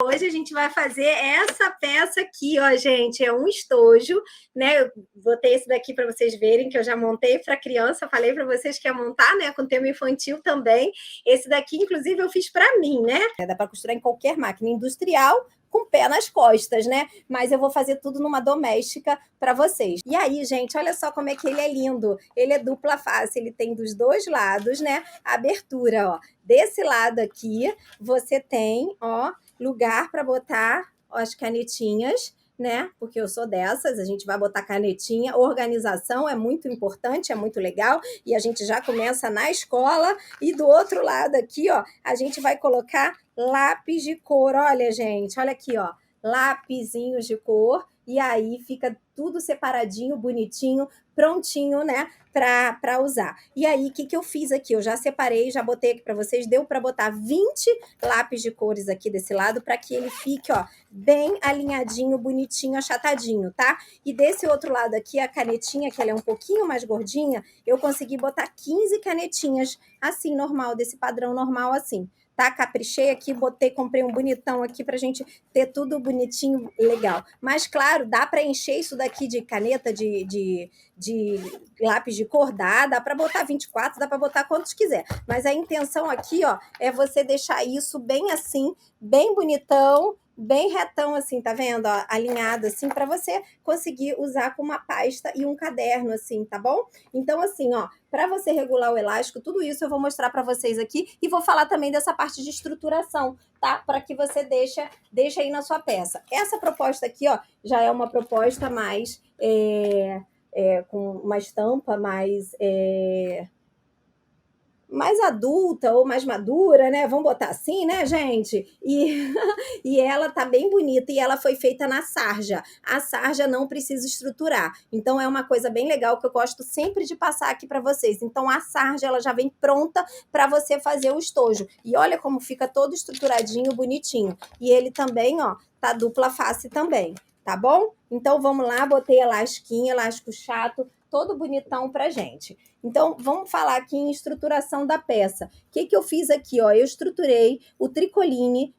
Hoje a gente vai fazer essa peça aqui, ó, gente, é um estojo, né? Eu botei esse daqui para vocês verem que eu já montei para criança, falei para vocês que ia montar, né, com tema infantil também. Esse daqui, inclusive, eu fiz para mim, né? Dá para costurar em qualquer máquina industrial com pé nas costas, né? Mas eu vou fazer tudo numa doméstica para vocês. E aí, gente, olha só como é que ele é lindo. Ele é dupla face, ele tem dos dois lados, né? A abertura, ó. Desse lado aqui, você tem, ó, lugar para botar as canetinhas, né? Porque eu sou dessas, a gente vai botar canetinha. Organização é muito importante, é muito legal. E a gente já começa na escola. E do outro lado aqui, ó, a gente vai colocar lápis de cor. Olha, gente, olha aqui, ó. Lapisinhos de cor. E aí fica tudo separadinho, bonitinho, prontinho, né? Para usar. E aí, o que eu fiz aqui? Eu já separei, já botei aqui para vocês. Deu para botar 20 lápis de cores aqui desse lado para que ele fique, ó, bem alinhadinho, bonitinho, achatadinho, tá? E desse outro lado aqui, a canetinha, que ela é um pouquinho mais gordinha, eu consegui botar 15 canetinhas assim, normal, desse padrão normal assim. Tá? Caprichei aqui, comprei um bonitão aqui pra gente ter tudo bonitinho, legal. Mas, claro, dá para encher isso daqui de caneta, de lápis de cor, dá para botar 24, dá para botar quantos quiser. Mas a intenção aqui, ó, é você deixar isso bem assim, bem bonitão, bem retão assim, tá vendo? Ó, alinhado assim, para você conseguir usar com uma pasta e um caderno assim, tá bom? Então, assim, ó, para você regular o elástico, tudo isso eu vou mostrar para vocês aqui e vou falar também dessa parte de estruturação, tá? Para que você deixa aí na sua peça. Essa proposta aqui, ó, já é uma proposta mais com uma estampa mais adulta ou mais madura, né? Vamos botar assim, né, gente? E ela tá bem bonita e ela foi feita na sarja. A sarja não precisa estruturar. Então é uma coisa bem legal que eu gosto sempre de passar aqui para vocês. Então a sarja ela já vem pronta para você fazer o estojo. E olha como fica todo estruturadinho, bonitinho. E ele também, ó, tá dupla face também, tá bom? Então vamos lá, botei elastiquinho, elástico chato, todo bonitão pra gente. Então, vamos falar aqui em estruturação da peça. O que eu fiz aqui? Ó? Eu estruturei o tricoline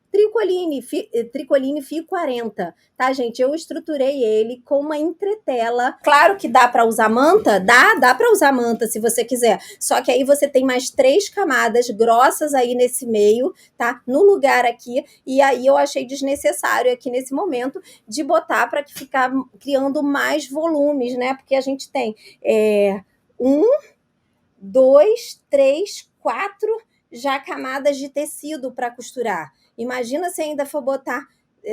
fio 40, tá, gente? Eu estruturei ele com uma entretela. Claro que dá para usar manta? Dá para usar manta se você quiser. Só que aí você tem mais 3 camadas grossas aí nesse meio, tá? No lugar aqui. E aí eu achei desnecessário aqui nesse momento de botar para que ficar criando mais volumes, né? Porque a gente tem 1, 2, 3, 4 já camadas de tecido para costurar. Imagina se ainda for botar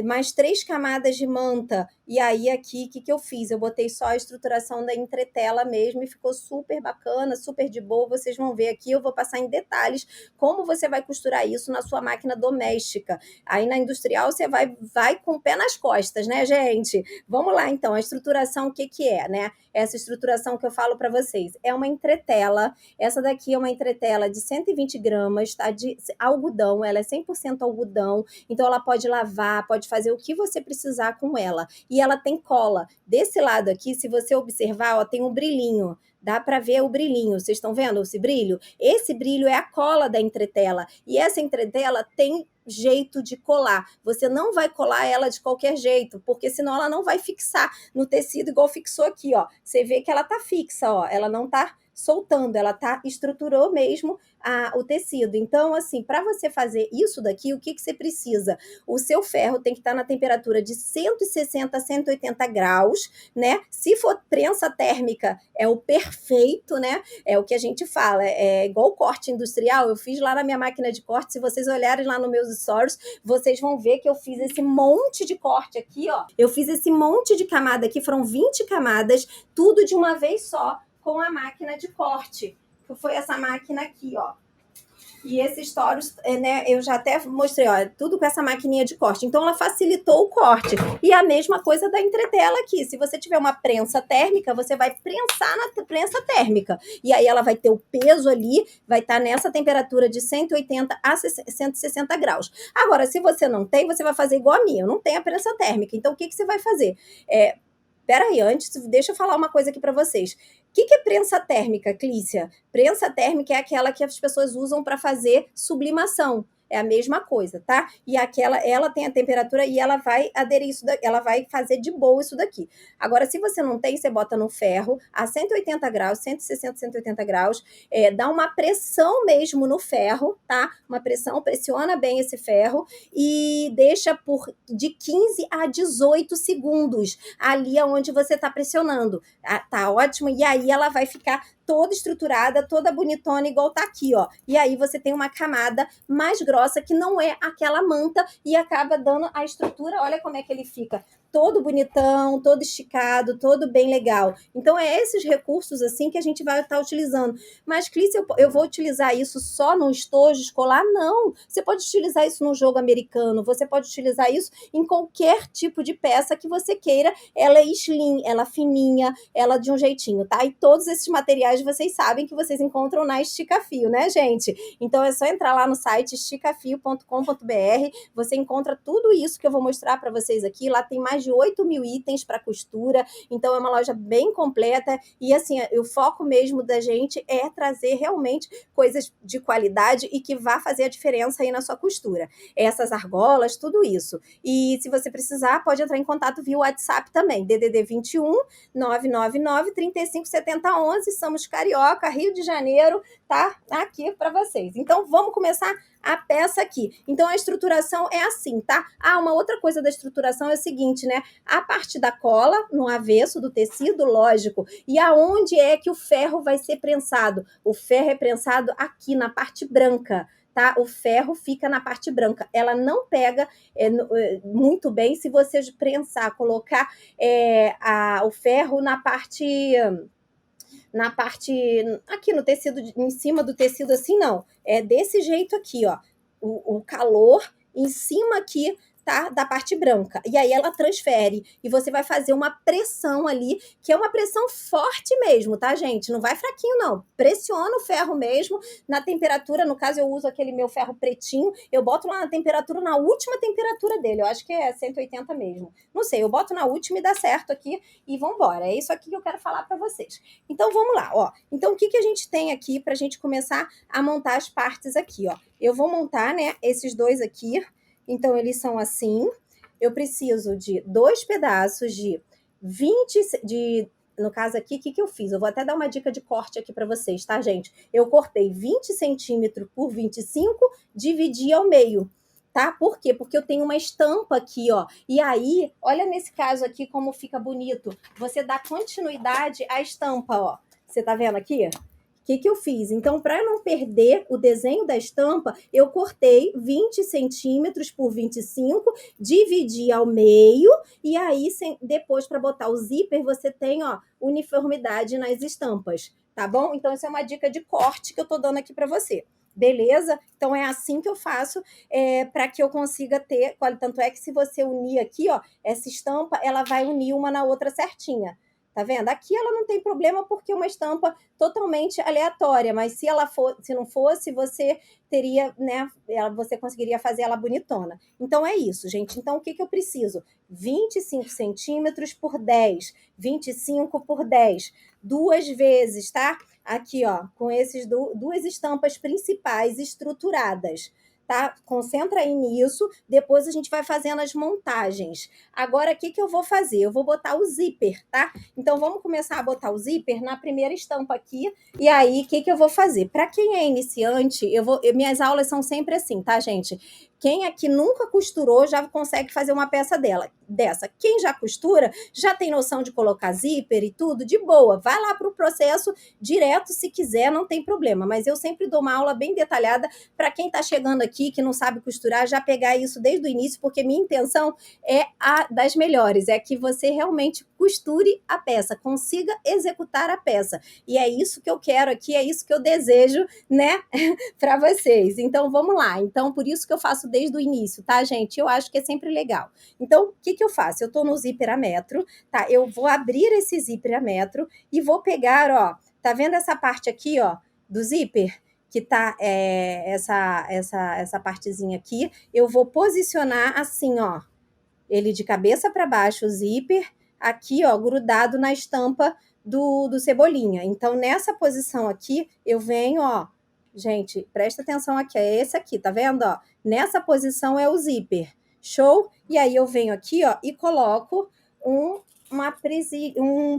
mais 3 camadas de manta. E aí aqui, o que eu fiz? Eu botei só a estruturação da entretela mesmo e ficou super bacana, super de boa. Vocês vão ver aqui, eu vou passar em detalhes como você vai costurar isso na sua máquina doméstica. Aí na industrial você vai com o pé nas costas, né, gente? Vamos lá, então. A estruturação, o que é, né? Essa estruturação que eu falo para vocês é uma entretela. Essa daqui é uma entretela de 120 gramas, tá? De algodão, ela é 100% algodão. Então ela pode lavar, pode fazer o que você precisar com ela. E ela tem cola. Desse lado aqui, se você observar, ó, tem um brilhinho. Dá para ver o brilhinho. Vocês estão vendo esse brilho? Esse brilho é a cola da entretela. E essa entretela tem jeito de colar. Você não vai colar ela de qualquer jeito, porque senão ela não vai fixar no tecido igual fixou aqui, ó. Você vê que ela tá fixa, ó. Ela não tá soltando, ela estruturou mesmo o tecido. Então, assim, para você fazer isso daqui, o que você precisa? O seu ferro tem que estar na temperatura de 160 a 180 graus, né? Se for prensa térmica, é o perfeito, né? É o que a gente fala, é igual corte industrial. Eu fiz lá na minha máquina de corte, se vocês olharem lá nos meus stories, vocês vão ver que eu fiz esse monte de corte aqui, ó. Eu fiz esse monte de camada aqui, foram 20 camadas, tudo de uma vez só, com a máquina de corte, que foi essa máquina aqui, ó. E esses toros, né, eu já até mostrei, ó, tudo com essa maquininha de corte. Então, ela facilitou o corte. E a mesma coisa da entretela aqui. Se você tiver uma prensa térmica, você vai prensar na prensa térmica. E aí, ela vai ter o peso ali, vai estar nessa temperatura de 180 a 160 graus. Agora, se você não tem, você vai fazer igual a minha. Eu não tenho a prensa térmica. Então, o que você vai fazer? Peraí, antes, deixa eu falar uma coisa aqui para vocês. O que é prensa térmica, Clícia? Prensa térmica é aquela que as pessoas usam para fazer sublimação. é a mesma coisa, tá? E ela tem a temperatura e ela vai aderir isso daqui, ela vai fazer de boa isso daqui. Agora, se você não tem, você bota no ferro a 180 graus, 160, 180 graus, dá uma pressão mesmo no ferro, tá? Uma pressão, pressiona bem esse ferro e deixa por de 15 a 18 segundos ali onde você está pressionando. Tá ótimo. E aí ela vai ficar toda estruturada, toda bonitona, igual tá aqui, ó. E aí você tem uma camada mais grossa que não é aquela manta e acaba dando a estrutura. Olha como é que ele fica todo bonitão, todo esticado, todo bem legal. Então, é esses recursos assim que a gente vai estar utilizando. Mas, Clícia, eu vou utilizar isso só no estojo escolar? Não. Você pode utilizar isso no jogo americano, você pode utilizar isso em qualquer tipo de peça que você queira. Ela é slim, ela é fininha, ela de um jeitinho, tá? E todos esses materiais vocês sabem que vocês encontram na Estica Fio, né, gente? Então, é só entrar lá no site esticafio.com.br, você encontra tudo isso que eu vou mostrar para vocês aqui. Lá tem mais de 8.000 itens para costura, então é uma loja bem completa e assim, o foco mesmo da gente é trazer realmente coisas de qualidade e que vá fazer a diferença aí na sua costura. Essas argolas, tudo isso. E se você precisar, pode entrar em contato via WhatsApp também, DDD 21 999 35 70 11, somos Carioca, Rio de Janeiro, tá? Aqui para vocês. Então vamos começar a peça aqui. Então a estruturação é assim, tá? Uma outra coisa da estruturação é o seguinte, né? A parte da cola no avesso do tecido, lógico. E aonde é que o ferro vai ser prensado? O ferro é prensado aqui na parte branca. Tá? O ferro fica na parte branca. Ela não pega muito bem se você prensar, colocar o ferro na parte aqui no tecido, em cima do tecido, assim, não. É desse jeito aqui, ó. O calor em cima aqui, tá? Da parte branca. E aí ela transfere. E você vai fazer uma pressão ali, que é uma pressão forte mesmo, tá, gente? Não vai fraquinho, não. Pressiona o ferro mesmo na temperatura. No caso, eu uso aquele meu ferro pretinho. Eu boto lá na temperatura, na última temperatura dele. Eu acho que é 180 mesmo. Não sei, eu boto na última e dá certo aqui. E vambora. É isso aqui que eu quero falar para vocês. Então, vamos lá, ó. Então, o que a gente tem aqui pra gente começar a montar as partes aqui, ó? Eu vou montar, né, esses dois aqui. Então, eles são assim. Eu preciso de 2 pedaços de 20... No caso aqui, o que eu fiz? Eu vou até dar uma dica de corte aqui para vocês, tá, gente? Eu cortei 20 centímetros por 25, dividi ao meio, tá? Por quê? Porque eu tenho uma estampa aqui, ó. E aí, olha nesse caso aqui como fica bonito. Você dá continuidade à estampa, ó. Você tá vendo aqui? O que eu fiz? Então, para não perder o desenho da estampa, eu cortei 20 centímetros por 25, dividi ao meio, e aí, depois, para botar o zíper, você tem, ó, uniformidade nas estampas, tá bom? Então, essa é uma dica de corte que eu tô dando aqui para você. Beleza? Então, é assim que eu faço para que eu consiga ter... Tanto é que se você unir aqui, ó, essa estampa, ela vai unir uma na outra certinha. Tá vendo? Aqui ela não tem problema porque é uma estampa totalmente aleatória, mas se não fosse, você teria, né? Você conseguiria fazer ela bonitona. Então é isso, gente. Então o que eu preciso? 25 centímetros por 10, 25 por 10, 2 vezes, tá? Aqui, ó, com esses duas estampas principais estruturadas. Tá? Concentra aí nisso, depois a gente vai fazendo as montagens. Agora, o que eu vou fazer? Eu vou botar o zíper, tá? Então, vamos começar a botar o zíper na primeira estampa aqui. E aí, o que eu vou fazer? Para quem é iniciante, minhas aulas são sempre assim, tá, gente? Quem aqui nunca costurou já consegue fazer uma peça dessa. Quem já costura, já tem noção de colocar zíper e tudo, de boa. Vai lá para o processo direto se quiser, não tem problema. Mas eu sempre dou uma aula bem detalhada para quem está chegando aqui, que não sabe costurar, já pegar isso desde o início, porque minha intenção é a das melhores, é que você realmente costure a peça, consiga executar a peça. E é isso que eu quero aqui, é isso que eu desejo, né, para vocês. Então, vamos lá. Então, por isso que eu faço desde o início, tá, gente? Eu acho que é sempre legal. Então, o que eu faço? Eu tô no zíper a metro, tá? Eu vou abrir esse zíper a metro e vou pegar, ó, tá vendo essa parte aqui, ó, do zíper? Que tá essa partezinha aqui, eu vou posicionar assim, ó, ele de cabeça para baixo, o zíper, aqui, ó, grudado na estampa do Cebolinha. Então, nessa posição aqui, eu venho, ó, Gente, presta atenção aqui, é esse aqui, tá vendo, ó? Nessa posição é o zíper, show? E aí eu venho aqui, ó, e coloco um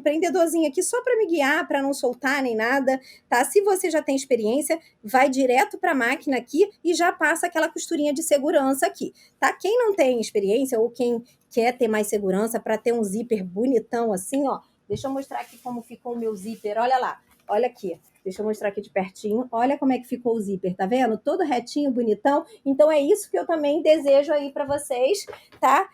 prendedorzinho aqui só para me guiar, para não soltar nem nada, tá? Se você já tem experiência, vai direto para a máquina aqui e já passa aquela costurinha de segurança aqui, tá? Quem não tem experiência ou quem quer ter mais segurança para ter um zíper bonitão assim, ó, deixa eu mostrar aqui como ficou o meu zíper, olha lá, olha aqui. Deixa eu mostrar aqui de pertinho. Olha como é que ficou o zíper, tá vendo? Todo retinho, bonitão. Então, é isso que eu também desejo aí para vocês, tá?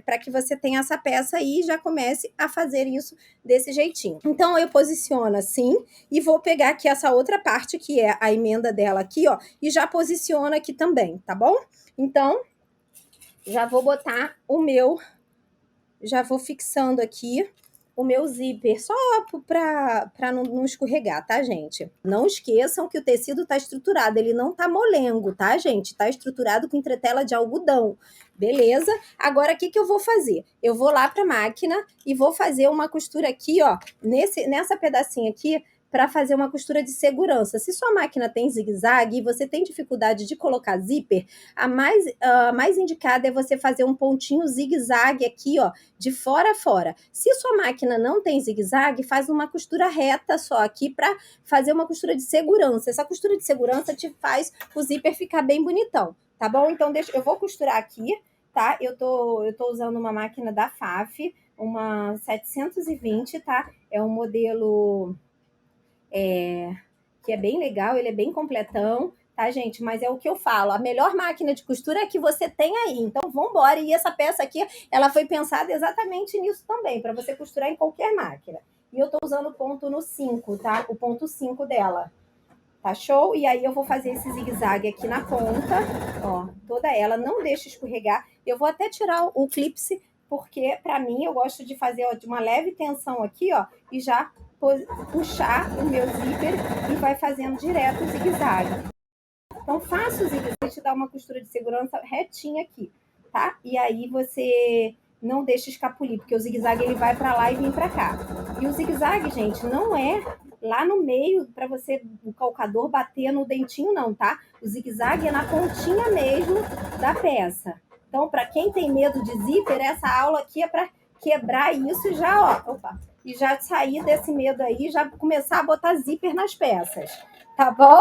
Para que você tenha essa peça aí e já comece a fazer isso desse jeitinho. Então, eu posiciono assim e vou pegar aqui essa outra parte, que é a emenda dela aqui, ó, e já posiciono aqui também, tá bom? Então, já vou botar o meu... Já vou fixando aqui o meu zíper, só para não escorregar, tá, gente? Não esqueçam que o tecido tá estruturado, ele não tá molengo, tá, gente? Tá estruturado com entretela de algodão, beleza? Agora, o que eu vou fazer? Eu vou lá pra máquina e vou fazer uma costura aqui, ó, nessa pedacinho aqui, para fazer uma costura de segurança. Se sua máquina tem zigue-zague e você tem dificuldade de colocar zíper, a mais indicada é você fazer um pontinho zigue-zague aqui, ó, de fora a fora. Se sua máquina não tem zigue-zague, faz uma costura reta só aqui para fazer uma costura de segurança. Essa costura de segurança te faz o zíper ficar bem bonitão, tá bom? Então, eu vou costurar aqui, tá? Eu tô usando uma máquina da FAF, uma 720, tá? É um modelo... que é bem legal, ele é bem completão, tá, gente? Mas é o que eu falo, a melhor máquina de costura é que você tem aí. Então, vambora. E essa peça aqui, ela foi pensada exatamente nisso também, para você costurar em qualquer máquina. E eu tô usando o ponto no 5, tá? O ponto 5 dela. Tá show? E aí eu vou fazer esse zigue-zague aqui na ponta, ó, toda ela, não deixa escorregar. Eu vou até tirar o clipe, porque para mim eu gosto de fazer, ó, de uma leve tensão aqui, ó, e já puxar o meu zíper e vai fazendo direto o zigue-zague. Então faça o zigue-zague, te dá uma costura de segurança retinha aqui, tá? E aí você não deixa escapulir, porque o zigue-zague ele vai para lá e vem para cá. E o zigue-zague, gente, não é lá no meio para você, o calcador, bater no dentinho, não, tá? O zigue-zague é na pontinha mesmo da peça. Então, para quem tem medo de zíper, essa aula aqui é para quebrar isso e já, ó, opa, e já sair desse medo aí, já começar a botar zíper nas peças, tá bom?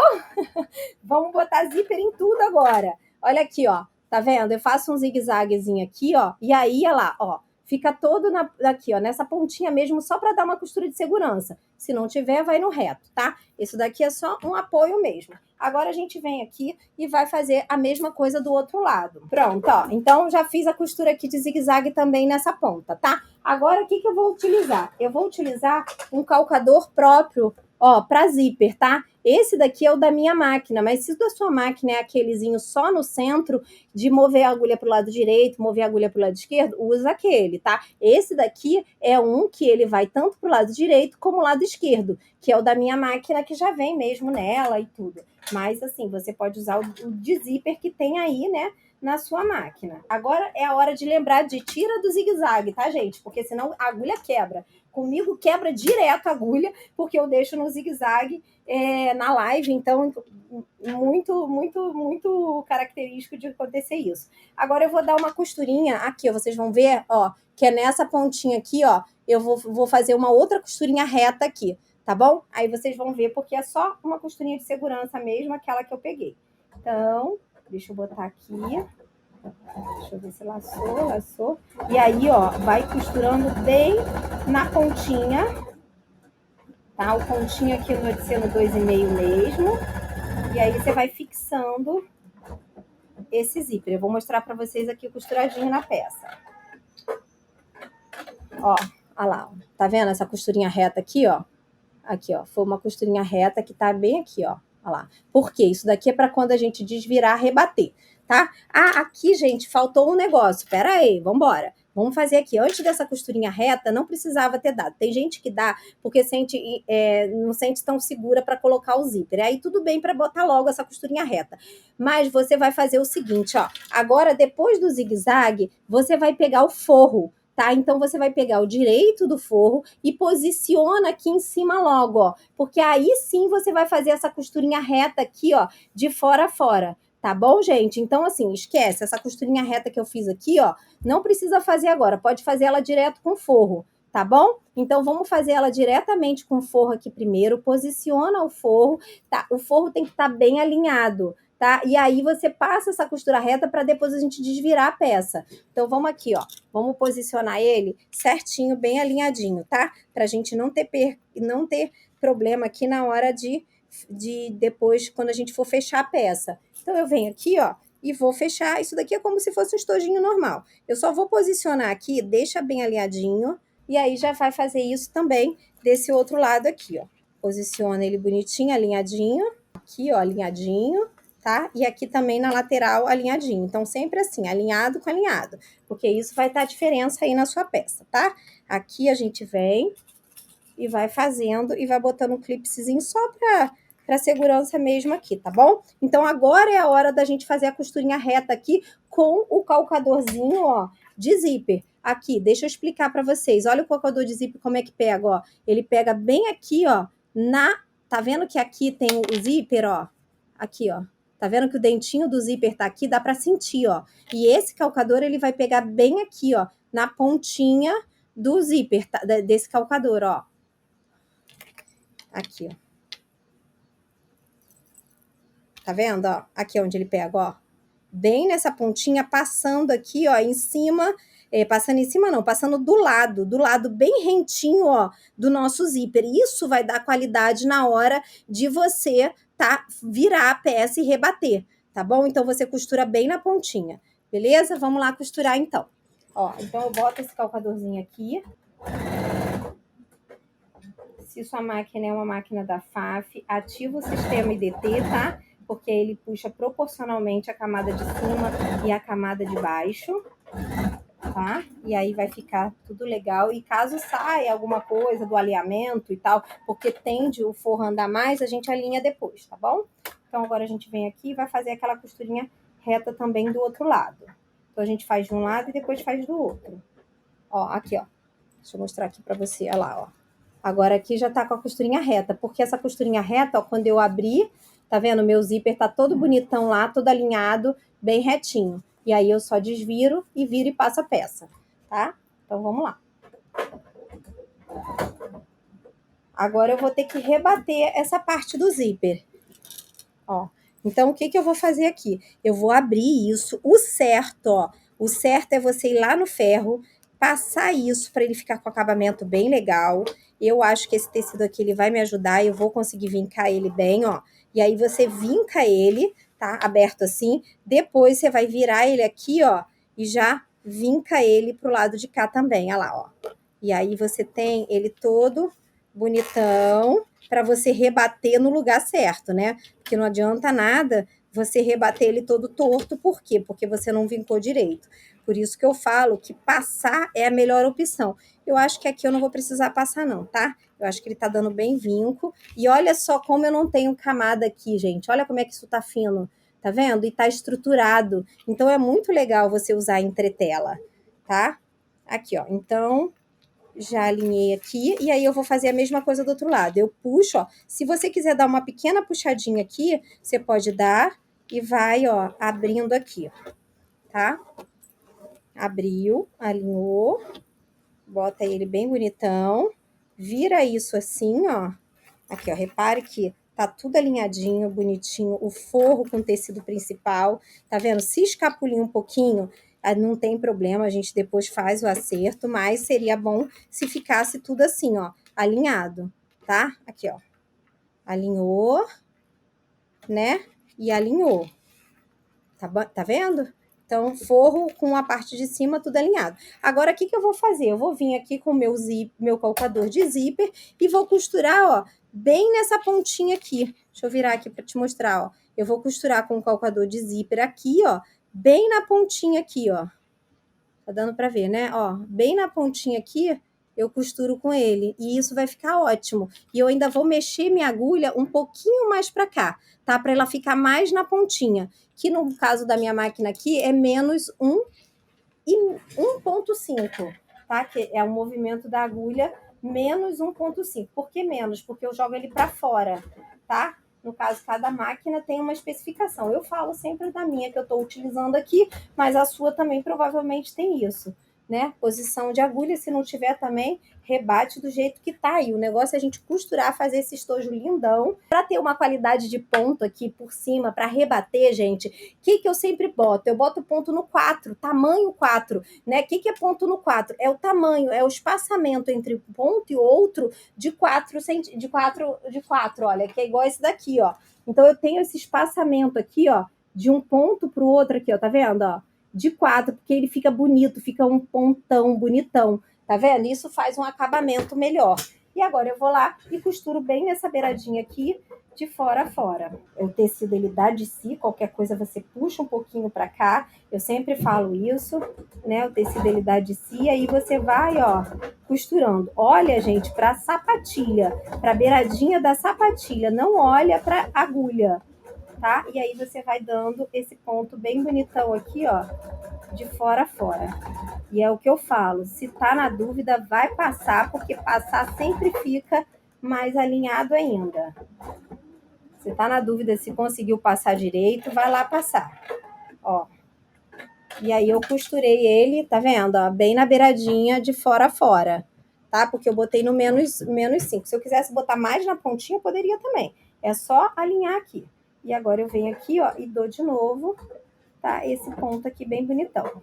Vamos botar zíper em tudo agora. Olha aqui, ó, tá vendo? Eu faço um zigue-zaguezinho aqui, ó, e aí, olha lá, ó, fica todo aqui, ó, nessa pontinha mesmo, só para dar uma costura de segurança. Se não tiver, vai no reto, tá? Isso daqui é só um apoio mesmo. Agora a gente vem aqui e vai fazer a mesma coisa do outro lado. Pronto, ó. Então, já fiz a costura aqui de zigue-zague também nessa ponta, tá? Agora, o que eu vou utilizar? Eu vou utilizar um calcador próprio, ó, para zíper, tá? Esse daqui é o da minha máquina, mas se o da sua máquina é aquelezinho só no centro, de mover a agulha para o lado direito, mover a agulha para o lado esquerdo, usa aquele, tá? Esse daqui é um que ele vai tanto para o lado direito como o lado esquerdo, que é o da minha máquina, que já vem mesmo nela e tudo. Mas, assim, você pode usar o de zíper que tem aí, né, na sua máquina. Agora é a hora de lembrar de tira do zigue-zague, tá, gente? Porque senão a agulha quebra. Comigo quebra direto a agulha, porque eu deixo no zigue-zague na live, então muito característico de acontecer isso. Agora eu vou dar uma costurinha aqui, ó, vocês vão ver, ó, que é nessa pontinha aqui, ó, eu vou fazer uma outra costurinha reta aqui, tá bom? Aí vocês vão ver, porque é só uma costurinha de segurança mesmo, aquela que eu peguei. Então, deixa eu botar aqui. Deixa eu ver se laçou. E aí, ó, vai costurando bem na pontinha, tá? O pontinho aqui no de ser no 2,5 mesmo. E aí você vai fixando esse zíper. Eu vou mostrar pra vocês aqui costuradinho na peça. Ó, olha lá, ó. Tá vendo essa costurinha reta aqui, ó? Aqui, ó, foi uma costurinha reta que tá bem aqui, ó. Olha lá. Por quê? Isso daqui é para quando a gente desvirar, rebater, tá? Ah, aqui, gente, faltou um negócio. Pera aí, vambora. Vamos fazer aqui. Antes dessa costurinha reta, não precisava ter dado. Tem gente que dá porque não sente tão segura para colocar o zíper. Aí tudo bem para botar logo essa costurinha reta. Mas você vai fazer o seguinte, ó. Agora, depois do zigue-zague, você vai pegar o forro, tá? Então você vai pegar o direito do forro e posiciona aqui em cima logo, ó, porque aí sim você vai fazer essa costurinha reta aqui, ó, de fora a fora. Tá bom, gente? Então, assim, esquece essa costurinha reta que eu fiz aqui, ó. Não precisa fazer agora, pode fazer ela direto com forro, tá bom? Então, vamos fazer ela diretamente com forro aqui primeiro. Posiciona o forro, tá? O forro tem que estar bem alinhado, tá? E aí você passa essa costura reta para depois a gente desvirar a peça. Então, vamos aqui, ó. Vamos posicionar ele certinho, bem alinhadinho, tá? Pra gente não ter problema aqui na hora de depois, quando a gente for fechar a peça. Então, eu venho aqui, ó, e vou fechar. Isso daqui é como se fosse um estojinho normal. Eu só vou posicionar aqui, deixa bem alinhadinho, e aí já vai fazer isso também desse outro lado aqui, ó. Posiciona ele bonitinho, alinhadinho. Aqui, ó, alinhadinho, tá? E aqui também na lateral, alinhadinho. Então, sempre assim, alinhado com alinhado, porque isso vai dar diferença aí na sua peça, tá? Aqui a gente vem e vai fazendo e vai botando um clipezinho só para segurança mesmo aqui, tá bom? Então, agora é a hora da gente fazer a costurinha reta aqui com o calcadorzinho, ó, de zíper. Aqui, deixa eu explicar para vocês. Olha o calcador de zíper como é que pega, ó. Ele pega bem aqui, ó, tá vendo que aqui tem o zíper, ó? Aqui, ó. Tá vendo que o dentinho do zíper tá aqui? Dá para sentir, ó. E esse calcador, ele vai pegar bem aqui, ó, na pontinha do zíper, tá? Desse calcador, ó. Aqui, ó. Tá vendo, ó? Aqui onde ele pega, ó. Bem nessa pontinha, passando aqui, ó, em cima. Passando em cima não, passando do lado bem rentinho, ó, do nosso zíper. Isso vai dar qualidade na hora de você, tá, virar a peça e rebater, tá bom? Então, você costura bem na pontinha, beleza? Vamos lá costurar, então. Ó, então eu boto esse calcadorzinho aqui. Se sua máquina é uma máquina da FAF, ativa o sistema IDT, tá? Porque ele puxa proporcionalmente a camada de cima e a camada de baixo, tá? E aí vai ficar tudo legal. E caso saia alguma coisa do alinhamento e tal, porque tende o forro a andar mais, a gente alinha depois, tá bom? Então agora a gente vem aqui e vai fazer aquela costurinha reta também do outro lado. Então a gente faz de um lado e depois faz do outro. Ó, aqui, ó. Deixa eu mostrar aqui pra você, olha lá, ó. Agora aqui já tá com a costurinha reta, porque essa costurinha reta, ó, quando eu abrir, tá vendo? Meu zíper tá todo bonitão lá, todo alinhado, bem retinho. E aí eu só desviro e viro e passo a peça, tá? Então vamos lá. Agora eu vou ter que rebater essa parte do zíper. Ó, então o que eu vou fazer aqui? Eu vou abrir isso, o certo, ó. O certo é você ir lá no ferro, passar isso para ele ficar com acabamento bem legal. Eu acho que esse tecido aqui ele vai me ajudar, eu vou conseguir vincar ele bem, ó. E aí você vinca ele, tá? Aberto assim. Depois você vai virar ele aqui, ó, e já vinca ele pro lado de cá também, olha lá, ó. E aí você tem ele todo bonitão para você rebater no lugar certo, né? Porque não adianta nada você rebater ele todo torto, por quê? Porque você não vincou direito. Por isso que eu falo que passar é a melhor opção. Eu acho que aqui eu não vou precisar passar não, tá? Eu acho que ele tá dando bem vinco. E olha só como eu não tenho camada aqui, gente. Olha como é que isso tá fino, tá vendo? E tá estruturado. Então é muito legal você usar entretela, tá? Aqui, ó. Então, já alinhei aqui, e aí eu vou fazer a mesma coisa do outro lado. Eu puxo, ó. Se você quiser dar uma pequena puxadinha aqui, você pode dar e vai, ó, abrindo aqui, tá? Abriu, alinhou, bota ele bem bonitão, vira isso assim, ó. Aqui, ó, repare que tá tudo alinhadinho, bonitinho, o forro com tecido principal, tá vendo? Se escapulir um pouquinho, não tem problema, a gente depois faz o acerto, mas seria bom se ficasse tudo assim, ó, alinhado, tá? Aqui, ó, alinhou, né? E alinhou, tá vendo? Então, forro com a parte de cima tudo alinhado. Agora, o que eu vou fazer? Eu vou vir aqui com o meu calcador de zíper e vou costurar, ó, bem nessa pontinha aqui. Deixa eu virar aqui para te mostrar, ó. Eu vou costurar com o calcador de zíper aqui, ó, bem na pontinha aqui, ó. Tá dando para ver, né? Ó, bem na pontinha aqui, eu costuro com ele. E isso vai ficar ótimo. E eu ainda vou mexer minha agulha um pouquinho mais para cá, tá? Para ela ficar mais na pontinha. Que no caso da minha máquina aqui é menos 1 e 1,5. tá? Que é o movimento da agulha menos 1,5. Por que menos? Porque eu jogo ele para fora, tá? No caso, cada máquina tem uma especificação. Eu falo sempre da minha que eu estou utilizando aqui, mas a sua também provavelmente tem isso, né? Posição de agulha, se não tiver também, rebate do jeito que tá aí. O negócio é a gente costurar, fazer esse estojo lindão, para ter uma qualidade de ponto aqui por cima, para rebater, gente. O que eu sempre boto? Eu boto ponto no 4, tamanho 4, né? O que é ponto no 4? É o tamanho, é o espaçamento entre um ponto e outro de 4, de 4, olha, que é igual esse daqui, ó. Então eu tenho esse espaçamento aqui, ó, de um ponto para o outro aqui, ó, tá vendo, ó? De 4, porque ele fica bonito, fica um pontão bonitão. Tá vendo? Isso faz um acabamento melhor. E agora eu vou lá e costuro bem nessa beiradinha aqui, de fora a fora. O tecido, ele dá de si, qualquer coisa você puxa um pouquinho para cá. Eu sempre falo isso, né? O tecido, ele dá de si, aí você vai, ó, costurando. Olha, gente, para sapatilha, para beiradinha da sapatilha, não olha para agulha, tá? E aí você vai dando esse ponto bem bonitão aqui, ó, de fora a fora. E é o que eu falo, se tá na dúvida, vai passar, porque passar sempre fica mais alinhado ainda. Se tá na dúvida se conseguiu passar direito, vai lá passar. Ó. E aí eu costurei ele, tá vendo? Ó, bem na beiradinha, de fora a fora, tá? Porque eu botei no menos 5. Se eu quisesse botar mais na pontinha, eu poderia também. É só alinhar aqui. E agora eu venho aqui, ó, e dou de novo, tá? Esse ponto aqui bem bonitão.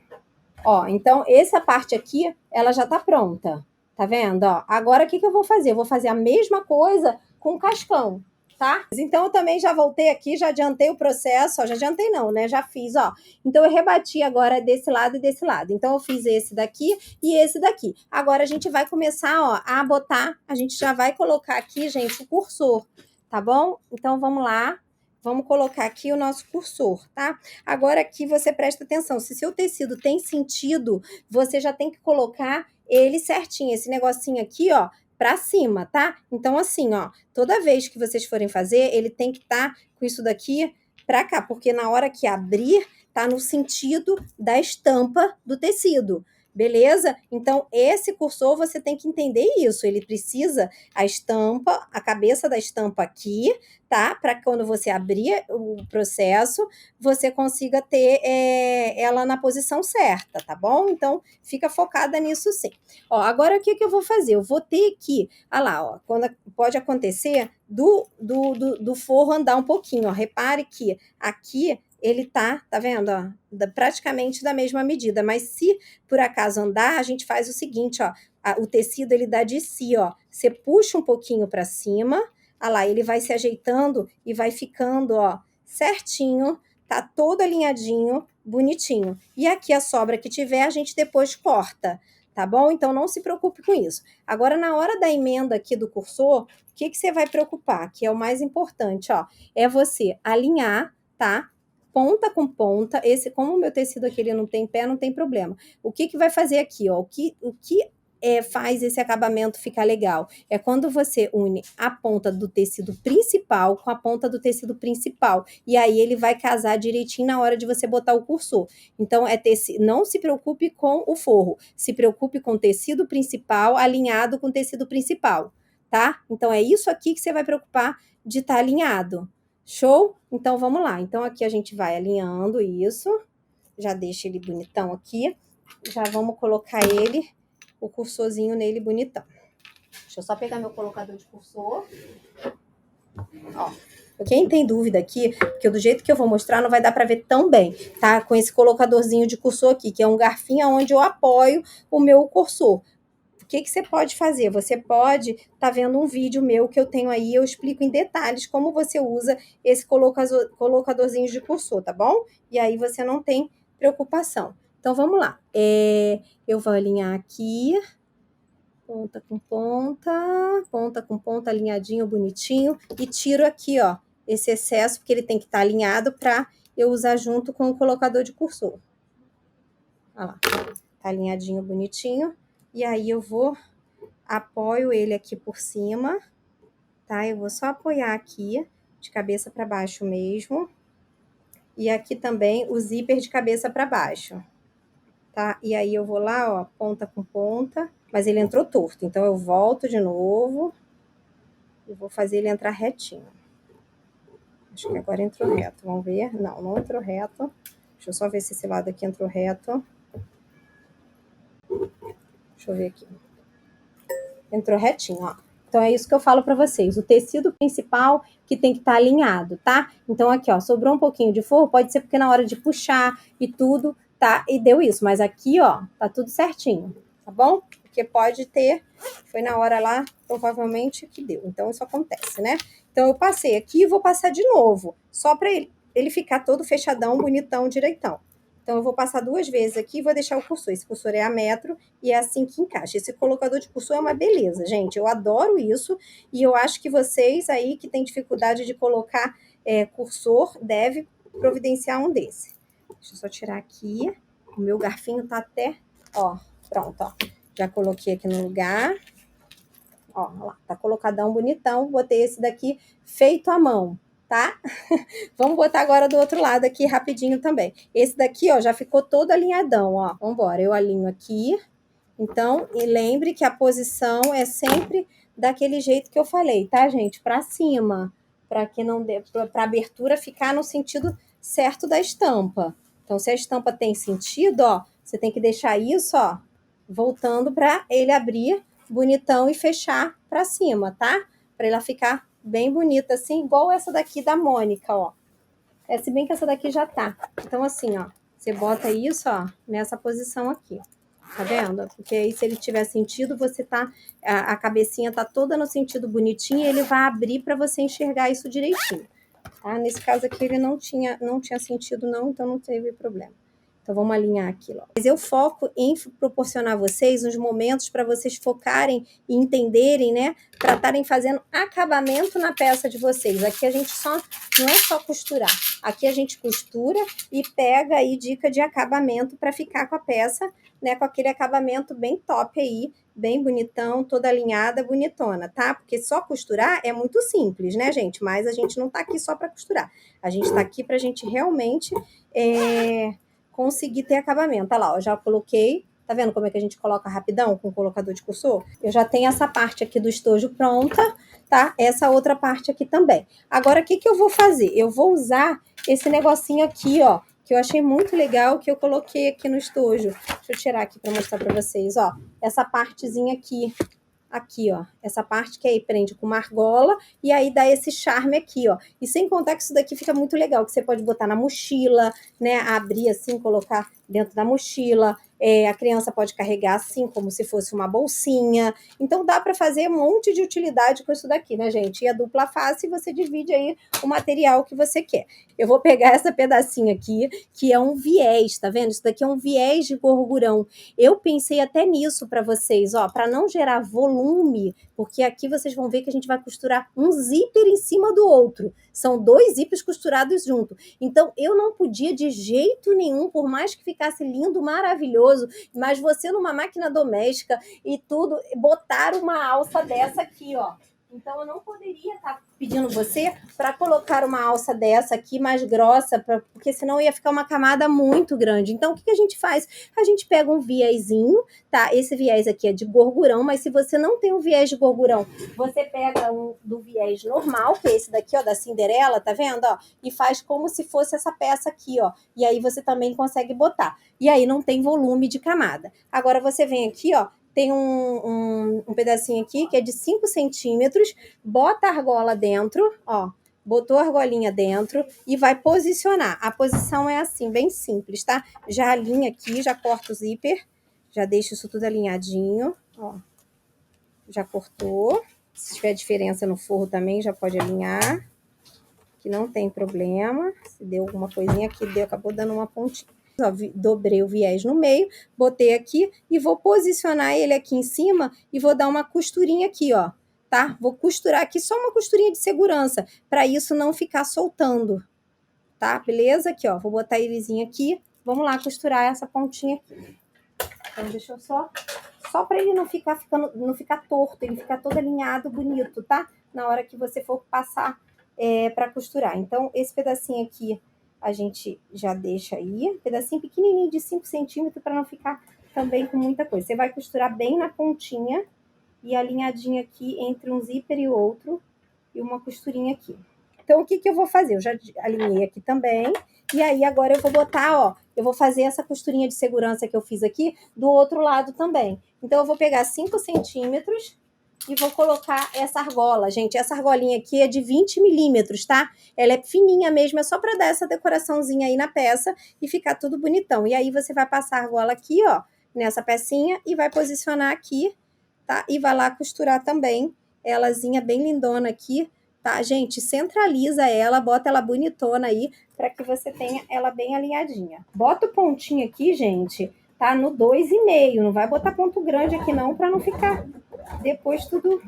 Ó, então essa parte aqui, ela já tá pronta, tá vendo? Ó, agora o que eu vou fazer? Eu vou fazer a mesma coisa com o cascão, tá? Então eu também já voltei aqui, já adiantei o processo, ó, já adiantei não, né? Já fiz, ó. Então eu rebati agora desse lado e desse lado. Então eu fiz esse daqui e esse daqui. Agora a gente vai começar, ó, a botar, a gente já vai colocar aqui, gente, o cursor, tá bom? Então vamos lá. Vamos colocar aqui o nosso cursor, tá? Agora aqui você presta atenção, se seu tecido tem sentido, você já tem que colocar ele certinho, esse negocinho aqui, ó, para cima, tá? Então assim, ó, toda vez que vocês forem fazer, ele tem que estar com isso daqui para cá, porque na hora que abrir, tá no sentido da estampa do tecido. Beleza? Então, esse cursor você tem que entender isso. Ele precisa a estampa, a cabeça da estampa aqui, tá? Para quando você abrir o processo, você consiga ter ela na posição certa, tá bom? Então, fica focada nisso sim. Ó, agora o que eu vou fazer? Eu vou ter que, olha lá, ó, quando pode acontecer do forro andar um pouquinho, ó. Repare que aqui ele tá vendo, ó, praticamente da mesma medida, mas se por acaso andar, a gente faz o seguinte, ó, o tecido ele dá de si, ó, você puxa um pouquinho para cima, olha lá, ele vai se ajeitando e vai ficando, ó, certinho, tá todo alinhadinho, bonitinho. E aqui a sobra que tiver, a gente depois corta, tá bom? Então não se preocupe com isso. Agora, na hora da emenda aqui do cursor, o que você vai preocupar? Que é o mais importante, ó, é você alinhar, tá? Ponta com ponta, como o meu tecido aqui ele não tem pé, não tem problema. O que vai fazer aqui, ó? O que faz esse acabamento ficar legal? É quando você une a ponta do tecido principal com a ponta do tecido principal. E aí ele vai casar direitinho na hora de você botar o cursor. Então, não se preocupe com o forro. Se preocupe com o tecido principal alinhado com o tecido principal, tá? Então, é isso aqui que você vai preocupar de estar alinhado. Show? Então, vamos lá. Então, aqui a gente vai alinhando isso. Já deixa ele bonitão aqui. Já vamos colocar ele, o cursorzinho nele bonitão. Deixa eu só pegar meu colocador de cursor. Ó. Quem tem dúvida aqui, porque do jeito que eu vou mostrar não vai dar para ver tão bem, tá? Com esse colocadorzinho de cursor aqui, que é um garfinho onde eu apoio o meu cursor. O que você pode fazer? Você pode estar vendo um vídeo meu que eu tenho aí, eu explico em detalhes como você usa esse colocadorzinho de cursor, tá bom? E aí você não tem preocupação. Então, vamos lá. Eu vou alinhar aqui, ponta com ponta, alinhadinho, bonitinho, e tiro aqui, ó, esse excesso, porque ele tem que estar alinhado para eu usar junto com o colocador de cursor. Olha lá, tá alinhadinho, bonitinho. E aí eu apoio ele aqui por cima, tá? Eu vou só apoiar aqui, de cabeça para baixo mesmo. E aqui também o zíper de cabeça para baixo. tá? E aí eu vou lá, ó, ponta com ponta, mas ele entrou torto, então eu volto de novo e vou fazer ele entrar retinho. Acho que agora entrou reto, vamos ver. Não, não entrou reto. Deixa eu só ver se esse lado aqui entrou reto. Deixa eu ver aqui. Entrou retinho, ó. Então é isso que eu falo para vocês. O tecido principal que tem que estar alinhado, tá? Então aqui, ó, sobrou um pouquinho de forro, pode ser porque na hora de puxar e tudo, tá? E deu isso, mas aqui, ó, tá tudo certinho, tá bom? Porque pode ter, foi na hora lá, provavelmente que deu. Então isso acontece, né? Então eu passei aqui e vou passar de novo, só para ele ficar todo fechadão, bonitão, direitão. Então eu vou passar 2 vezes aqui e vou deixar o cursor. Esse cursor é a metro e é assim que encaixa. Esse colocador de cursor é uma beleza, gente. Eu adoro isso e eu acho que vocês aí que têm dificuldade de colocar cursor deve providenciar um desse. Deixa eu só tirar aqui. O meu garfinho tá até, ó, pronto, ó. Já coloquei aqui no lugar. Ó lá, tá colocadão bonitão. Botei esse daqui feito à mão, tá? Vamos botar agora do outro lado aqui rapidinho também. Esse daqui, ó, já ficou todo alinhadão, ó. Vambora, eu alinho aqui. Então, e lembre que a posição é sempre daquele jeito que eu falei, tá, gente? Para cima, para que não dê, para a abertura ficar no sentido certo da estampa. Então, se a estampa tem sentido, ó, você tem que deixar isso, ó, voltando para ele abrir bonitão e fechar para cima, tá? Para ela ficar bem bonita assim, igual essa daqui da Mônica, ó. Se bem que essa daqui já tá. Então, assim, ó, você bota isso, ó, nessa posição aqui. Tá vendo? Porque aí, se ele tiver sentido, você tá. A cabecinha tá toda no sentido bonitinho e ele vai abrir para você enxergar isso direitinho. Tá? Nesse caso aqui, ele não tinha sentido, não, então não teve problema. Então, vamos alinhar aqui logo. Mas eu foco em proporcionar a vocês uns momentos para vocês focarem e entenderem, né? Para estarem fazendo acabamento na peça de vocês. Aqui a gente não é só costurar. Aqui a gente costura e pega aí dica de acabamento para ficar com a peça, né? Com aquele acabamento bem top aí, bem bonitão, toda alinhada, bonitona, tá? Porque só costurar é muito simples, né, gente? Mas a gente não tá aqui só para costurar. A gente tá aqui para a gente realmente conseguir ter acabamento. Olha lá, eu já coloquei. Tá vendo como é que a gente coloca rapidão com o colocador de cursor? Eu já tenho essa parte aqui do estojo pronta, tá? Essa outra parte aqui também. Agora, o que eu vou fazer? Eu vou usar esse negocinho aqui, ó, que eu achei muito legal, que eu coloquei aqui no estojo. Deixa eu tirar aqui para mostrar para vocês, ó. Essa partezinha aqui, ó, essa parte que aí prende com uma argola e aí dá esse charme aqui, ó. E sem contar que isso daqui fica muito legal, que você pode botar na mochila, né, abrir assim, colocar dentro da mochila. A criança pode carregar assim, como se fosse uma bolsinha. Então dá para fazer um monte de utilidade com isso daqui, né, gente? E a dupla face você divide aí o material que você quer. Eu vou pegar essa pedacinho aqui, que é um viés, tá vendo? Isso daqui é um viés de gorgurão. Eu pensei até nisso para vocês, ó, para não gerar volume, porque aqui vocês vão ver que a gente vai costurar um zíper em cima do outro. São 2 zíperes costurados junto. Então, eu não podia de jeito nenhum, por mais que ficasse lindo, maravilhoso, mas você numa máquina doméstica e tudo, botar uma alça dessa aqui, ó. Então, eu não poderia estar pedindo você para colocar uma alça dessa aqui mais grossa, porque senão ia ficar uma camada muito grande. Então, o que a gente faz? A gente pega um viésinho, tá? Esse viés aqui é de gorgurão, mas se você não tem um viés de gorgurão, você pega um do viés normal, que é esse daqui, ó, da Cinderela, tá vendo? Ó, e faz como se fosse essa peça aqui, ó. E aí você também consegue botar. E aí não tem volume de camada. Agora você vem aqui, ó, tem um pedacinho aqui que é de 5 centímetros, bota a argola dentro, ó, botou a argolinha dentro e vai posicionar. A posição é assim, bem simples, tá? Já alinha aqui, já corta o zíper, já deixa isso tudo alinhadinho, ó. Já cortou. Se tiver diferença no forro também, já pode alinhar, que não tem problema. Se deu alguma coisinha aqui, acabou dando uma pontinha. Ó, dobrei o viés no meio, botei aqui e vou posicionar ele aqui em cima e vou dar uma costurinha aqui, ó, tá? Vou costurar aqui só uma costurinha de segurança, para isso não ficar soltando, tá? Beleza? Aqui, ó, vou botar elezinho aqui. Vamos lá costurar essa pontinha aqui. Então, deixa eu só para ele não ficar torto, ele ficar todo alinhado, bonito, tá? Na hora que você for passar para costurar. Então, esse pedacinho aqui a gente já deixa aí, um pedacinho pequenininho de 5 centímetros para não ficar também com muita coisa. Você vai costurar bem na pontinha e alinhadinha aqui entre um zíper e outro, e uma costurinha aqui. Então, o que eu vou fazer? Eu já alinhei aqui também, e aí agora eu vou botar, ó, eu vou fazer essa costurinha de segurança que eu fiz aqui do outro lado também. Então, eu vou pegar 5 centímetros e vou colocar essa argola. Gente, essa argolinha aqui é de 20 milímetros, tá? Ela é fininha mesmo, é só para dar essa decoraçãozinha aí na peça e ficar tudo bonitão. E aí você vai passar a argola aqui, ó, nessa pecinha e vai posicionar aqui, tá? E vai lá costurar também elazinha bem lindona aqui, tá? Gente, centraliza ela, bota ela bonitona aí, para que você tenha ela bem alinhadinha. Bota o pontinho aqui, gente, tá? No 2,5, não vai botar ponto grande aqui não, para não ficar depois tudo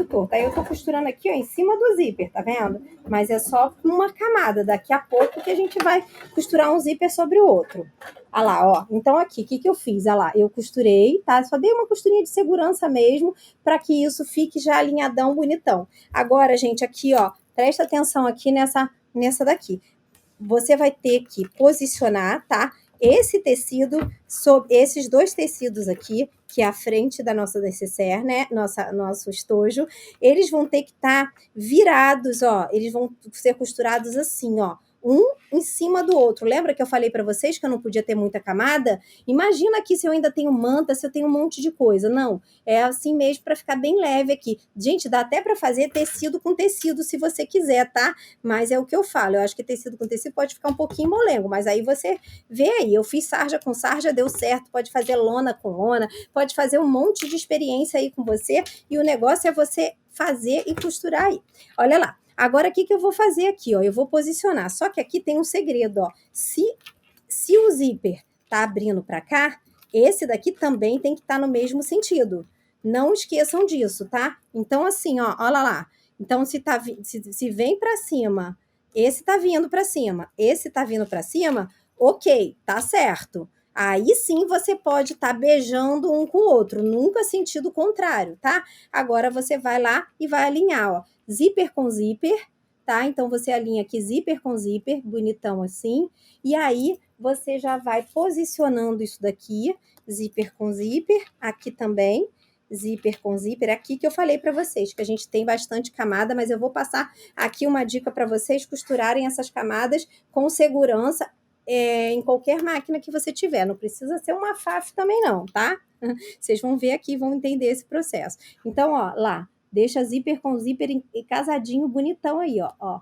torto. Aí eu tô costurando aqui, ó, em cima do zíper, tá vendo? Mas é só uma camada. Daqui a pouco que a gente vai costurar um zíper sobre o outro. Olha lá, ó. Então aqui, o que eu fiz? Olha lá, eu costurei, tá? Só dei uma costurinha de segurança mesmo, para que isso fique já alinhadão, bonitão. Agora, gente, aqui, ó, presta atenção aqui nessa daqui. Você vai ter que posicionar, tá? Esse tecido sobre esses dois tecidos aqui, que é a frente da nossa necessaire, né? Nosso estojo, eles vão ter que estar virados, ó. Eles vão ser costurados assim, ó. Um em cima do outro. Lembra que eu falei para vocês que eu não podia ter muita camada? Imagina aqui se eu ainda tenho manta, se eu tenho um monte de coisa. Não, é assim mesmo para ficar bem leve aqui. Gente, dá até para fazer tecido com tecido se você quiser, tá? Mas é o que eu falo. Eu acho que tecido com tecido pode ficar um pouquinho molengo, mas aí você vê aí. Eu fiz sarja com sarja, deu certo. Pode fazer lona com lona, pode fazer um monte de experiência aí com você. E o negócio é você fazer e costurar aí. Olha lá. Agora, o que eu vou fazer aqui, ó? Eu vou posicionar. Só que aqui tem um segredo, ó. Se o zíper tá abrindo para cá, esse daqui também tem que estar no mesmo sentido. Não esqueçam disso, tá? Então, assim, ó, olha lá. Então, se vem para cima, esse tá vindo para cima, esse tá vindo para cima, ok, tá certo. Aí sim você pode estar beijando um com o outro, nunca sentido contrário, tá? Agora você vai lá e vai alinhar, ó, zíper com zíper, tá? Então você alinha aqui zíper com zíper, bonitão assim, e aí você já vai posicionando isso daqui, zíper com zíper, aqui também, zíper com zíper, aqui que eu falei para vocês, que a gente tem bastante camada, mas eu vou passar aqui uma dica para vocês costurarem essas camadas com segurança, em qualquer máquina que você tiver, não precisa ser uma FAF também não, tá? Vocês vão ver aqui, vão entender esse processo. Então, ó, lá, deixa zíper com zíper casadinho, bonitão aí, ó, ó.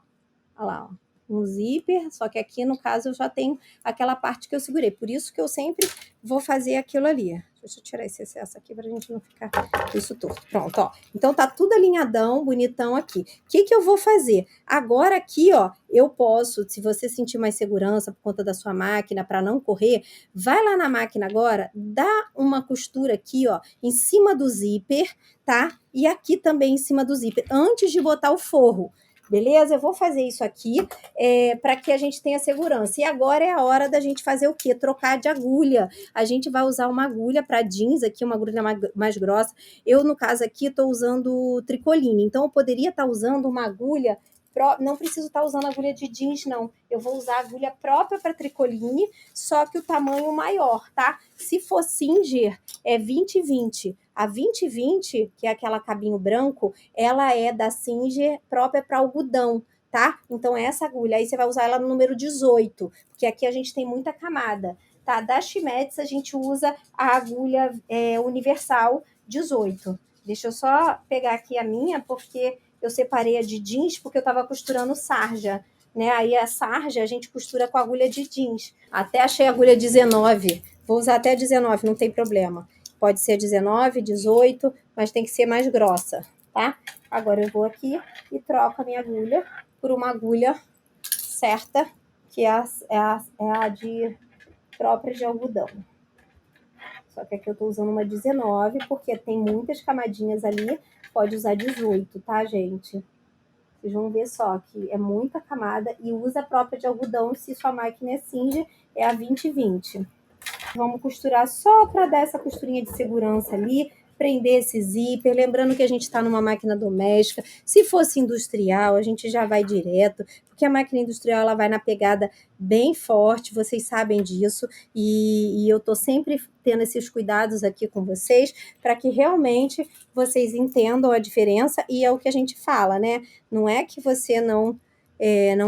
Olha lá, ó. Um zíper, só que aqui, no caso, eu já tenho aquela parte que eu segurei. Por isso que eu sempre vou fazer aquilo ali. Deixa eu tirar esse excesso aqui para a gente não ficar isso torto. Pronto, ó. Então, tá tudo alinhadão, bonitão aqui. O que eu vou fazer? Agora aqui, ó, eu posso, se você sentir mais segurança por conta da sua máquina, para não correr, vai lá na máquina agora, dá uma costura aqui, ó, em cima do zíper, tá? E aqui também em cima do zíper, antes de botar o forro. Beleza? Eu vou fazer isso aqui para que a gente tenha segurança. E agora é a hora da gente fazer o quê? Trocar de agulha. A gente vai usar uma agulha para jeans aqui, uma agulha mais grossa. Eu, no caso aqui, estou usando tricoline. Então, eu poderia estar usando uma agulha. Não preciso estar usando agulha de jeans, não. Eu vou usar agulha própria para tricoline, só que o tamanho maior, tá? Se for Singer, é 20-20. A 20-20, que é aquela cabinho branco, ela é da Singer própria para algodão, tá? Então, essa agulha, aí você vai usar ela no número 18, porque aqui a gente tem muita camada, tá? Da Chimedes, a gente usa a agulha universal 18. Deixa eu só pegar aqui a minha, porque eu separei a de jeans, porque eu tava costurando sarja, né? Aí a sarja a gente costura com a agulha de jeans. Até achei a agulha 19. Vou usar até 19, não tem problema. Pode ser 19, 18, mas tem que ser mais grossa, tá? Agora eu vou aqui e troco a minha agulha por uma agulha certa, que é a de própria de algodão. Só que aqui eu tô usando uma 19, porque tem muitas camadinhas ali, pode usar 18, tá, gente? Vocês vão ver só que é muita camada e usa a própria de algodão, se sua máquina é Singer, é a 20-20. Vamos costurar só para dar essa costurinha de segurança ali, prender esse zíper, lembrando que a gente está numa máquina doméstica. Se fosse industrial, a gente já vai direto, porque a máquina industrial ela vai na pegada bem forte, vocês sabem disso, e eu estou sempre tendo esses cuidados aqui com vocês, para que realmente vocês entendam a diferença, e é o que a gente fala, né? Não é que você não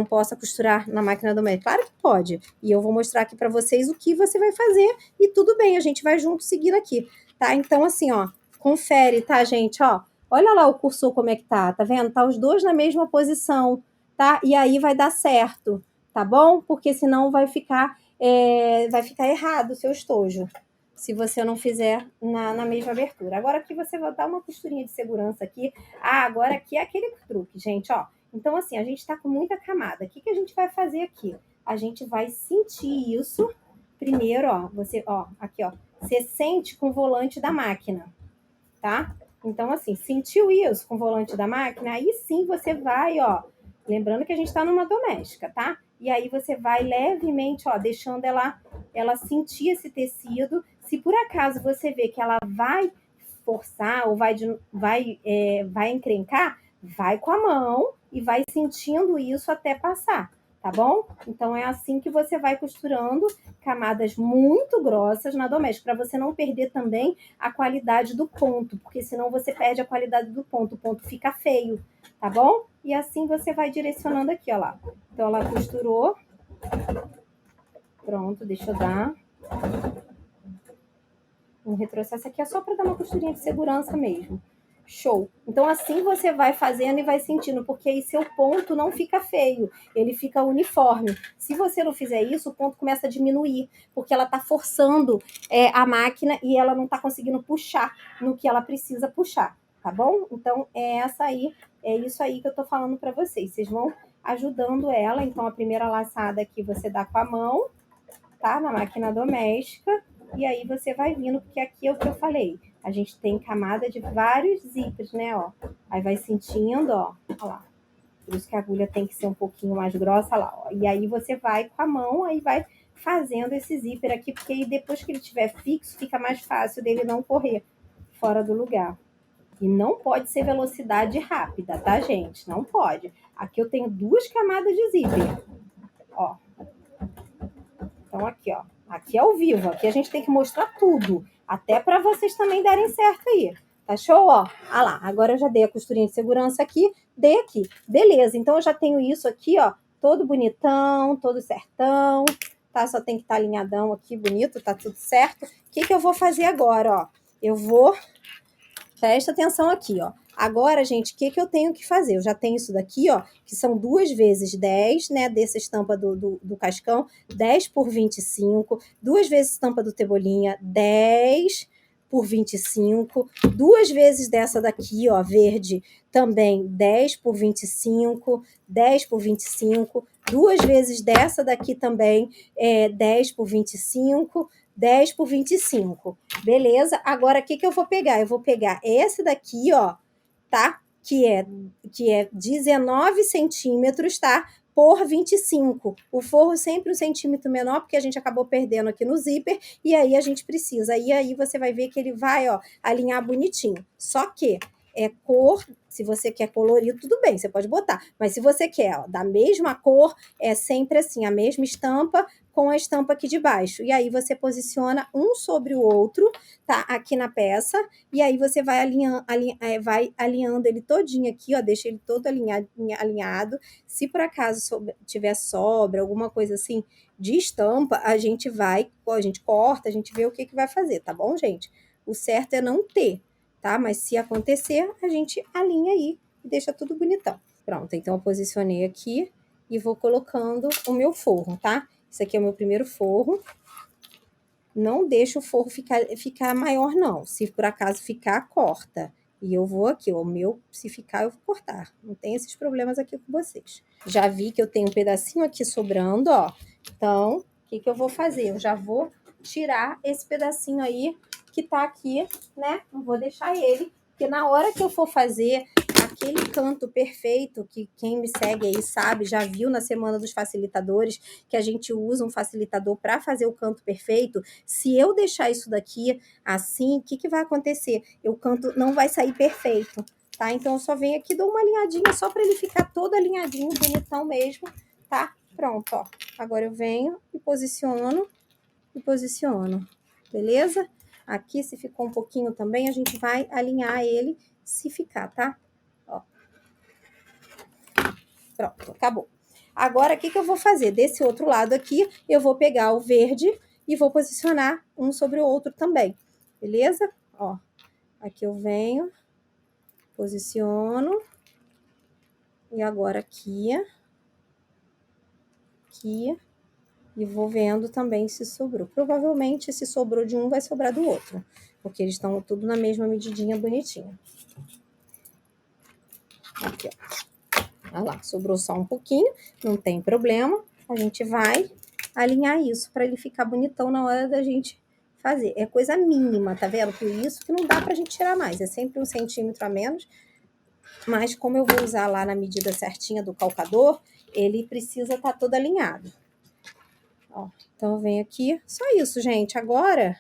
possa costurar na máquina doméstica. Claro que pode. E eu vou mostrar aqui para vocês o que você vai fazer e tudo bem, a gente vai junto seguindo aqui, tá? Então, assim, ó, confere, tá, gente? Ó, olha lá o cursor como é que tá vendo? Tá os dois na mesma posição, tá? E aí vai dar certo, tá bom? Porque senão vai ficar errado o seu estojo, se você não fizer na mesma abertura. Agora aqui você vai dar uma costurinha de segurança aqui. Ah, agora aqui é aquele truque, gente, ó. Então, assim, a gente tá com muita camada. O que a gente vai fazer aqui? A gente vai sentir isso. Primeiro, aqui, ó. Você sente com o volante da máquina, tá? Então, assim, sentiu isso com o volante da máquina? Aí sim você vai, ó. Lembrando que a gente tá numa doméstica, tá? E aí você vai levemente, ó, deixando ela sentir esse tecido. Se por acaso você vê que ela vai forçar ou vai encrencar, vai com a mão e vai sentindo isso até passar, tá bom? Então é assim que você vai costurando camadas muito grossas na doméstica, para você não perder também a qualidade do ponto, porque senão você perde a qualidade do ponto, o ponto fica feio, tá bom? E assim você vai direcionando aqui, ó lá. Então ela costurou. Pronto, deixa eu dar um retrocesso aqui, é só para dar uma costurinha de segurança mesmo. Show! Então assim você vai fazendo e vai sentindo, porque aí seu ponto não fica feio, ele fica uniforme. Se você não fizer isso, o ponto começa a diminuir, porque ela está forçando a máquina e ela não está conseguindo puxar no que ela precisa puxar, tá bom? Então é isso aí que eu tô falando para vocês. Vocês vão ajudando ela. Então a primeira laçada aqui você dá com a mão, tá? Na máquina doméstica. E aí você vai vindo, porque aqui é o que eu falei. A gente tem camada de vários zippers, né, ó. Aí vai sentindo, ó lá. Por isso que a agulha tem que ser um pouquinho mais grossa lá, ó. E aí você vai com a mão, aí vai fazendo esse zíper aqui, porque aí depois que ele estiver fixo, fica mais fácil dele não correr fora do lugar. E não pode ser velocidade rápida, tá, gente? Não pode. Aqui eu tenho 2 camadas de zíper, ó. Então aqui, ó. Aqui é ao vivo, aqui a gente tem que mostrar tudo, até para vocês também darem certo aí. Tá show, ó? Ah lá, agora eu já dei a costurinha de segurança aqui, dei aqui. Beleza, então eu já tenho isso aqui, ó, todo bonitão, todo certão, tá? Só tem que estar alinhadão aqui, bonito, tá tudo certo. O que eu vou fazer agora, ó? Eu vou... Presta atenção aqui, ó. Agora, gente, o que eu tenho que fazer? Eu já tenho isso daqui, ó, que são 2 vezes 10, né, dessa estampa do cascão, 10 por 25, 2 vezes estampa do Cebolinha, 10 por 25, 2 vezes dessa daqui, ó, verde, também 10 por 25, 10 por 25, 2 vezes dessa daqui também, 10 por 25, 10 por 25. Beleza? Agora, o que eu vou pegar? Eu vou pegar esse daqui, ó, tá? Que é 19 centímetros, tá? Por 25. O forro sempre 1 centímetro menor, porque a gente acabou perdendo aqui no zíper, e aí a gente precisa. E aí você vai ver que ele vai, ó, alinhar bonitinho. Só que cor, se você quer colorido, tudo bem, você pode botar. Mas se você quer, ó, da mesma cor, é sempre assim, a mesma estampa, com a estampa aqui de baixo. E aí você posiciona um sobre o outro, tá? Aqui na peça. E aí você vai alinhando ele todinho aqui, ó. Deixa ele todo alinhado. Se por acaso tiver sobra, alguma coisa assim de estampa, a gente corta, a gente vê o que vai fazer, tá bom, gente? O certo é não ter, tá? Mas se acontecer, a gente alinha aí e deixa tudo bonitão. Pronto, então eu posicionei aqui e vou colocando o meu forro, tá? Esse aqui é o meu primeiro forro. Não deixa o forro ficar maior, não. Se por acaso ficar, corta. E eu vou aqui, ó, o meu, se ficar, eu vou cortar. Não tem esses problemas aqui com vocês. Já vi que eu tenho um pedacinho aqui sobrando, ó. Então, o que eu vou fazer? Eu já vou tirar esse pedacinho aí que tá aqui, né? Não vou deixar ele, porque na hora que eu for fazer aquele canto perfeito que quem me segue aí sabe, já viu na Semana dos Facilitadores, que a gente usa um facilitador para fazer o canto perfeito. Se eu deixar isso daqui assim, o que, que vai acontecer? O canto não vai sair perfeito, tá? Então, eu só venho aqui, dou uma alinhadinha só para ele ficar todo alinhadinho, bonitão mesmo, tá? Pronto, ó. Agora eu venho e posiciono, beleza? Aqui, se ficou um pouquinho também, a gente vai alinhar ele se ficar, tá? Ó. Pronto, acabou. Agora, o que, que eu vou fazer? Desse outro lado aqui, eu vou pegar o verde e vou posicionar um sobre o outro também, beleza? Ó, aqui eu venho, posiciono, e agora aqui, e vou vendo também se sobrou. Provavelmente, se sobrou de um, vai sobrar do outro, porque eles estão tudo na mesma medidinha bonitinha. Aqui, ó. Olha lá, sobrou só um pouquinho, não tem problema. A gente vai alinhar isso para ele ficar bonitão na hora da gente fazer. É coisa mínima, tá vendo? Por isso que não dá pra gente tirar mais. É sempre 1 centímetro a menos. Mas como eu vou usar lá na medida certinha do calcador, ele precisa estar todo alinhado. Ó, então eu venho aqui. Só isso, gente. Agora,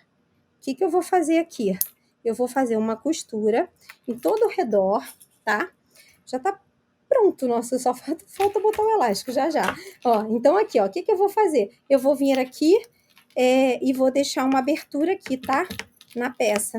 o que, que eu vou fazer aqui? Eu vou fazer uma costura em todo o redor, tá? Já tá pronto, nossa, só falta botar o elástico já já. Ó, então aqui, ó, o que, que eu vou fazer? Eu vou vir aqui e vou deixar uma abertura aqui, tá? Na peça.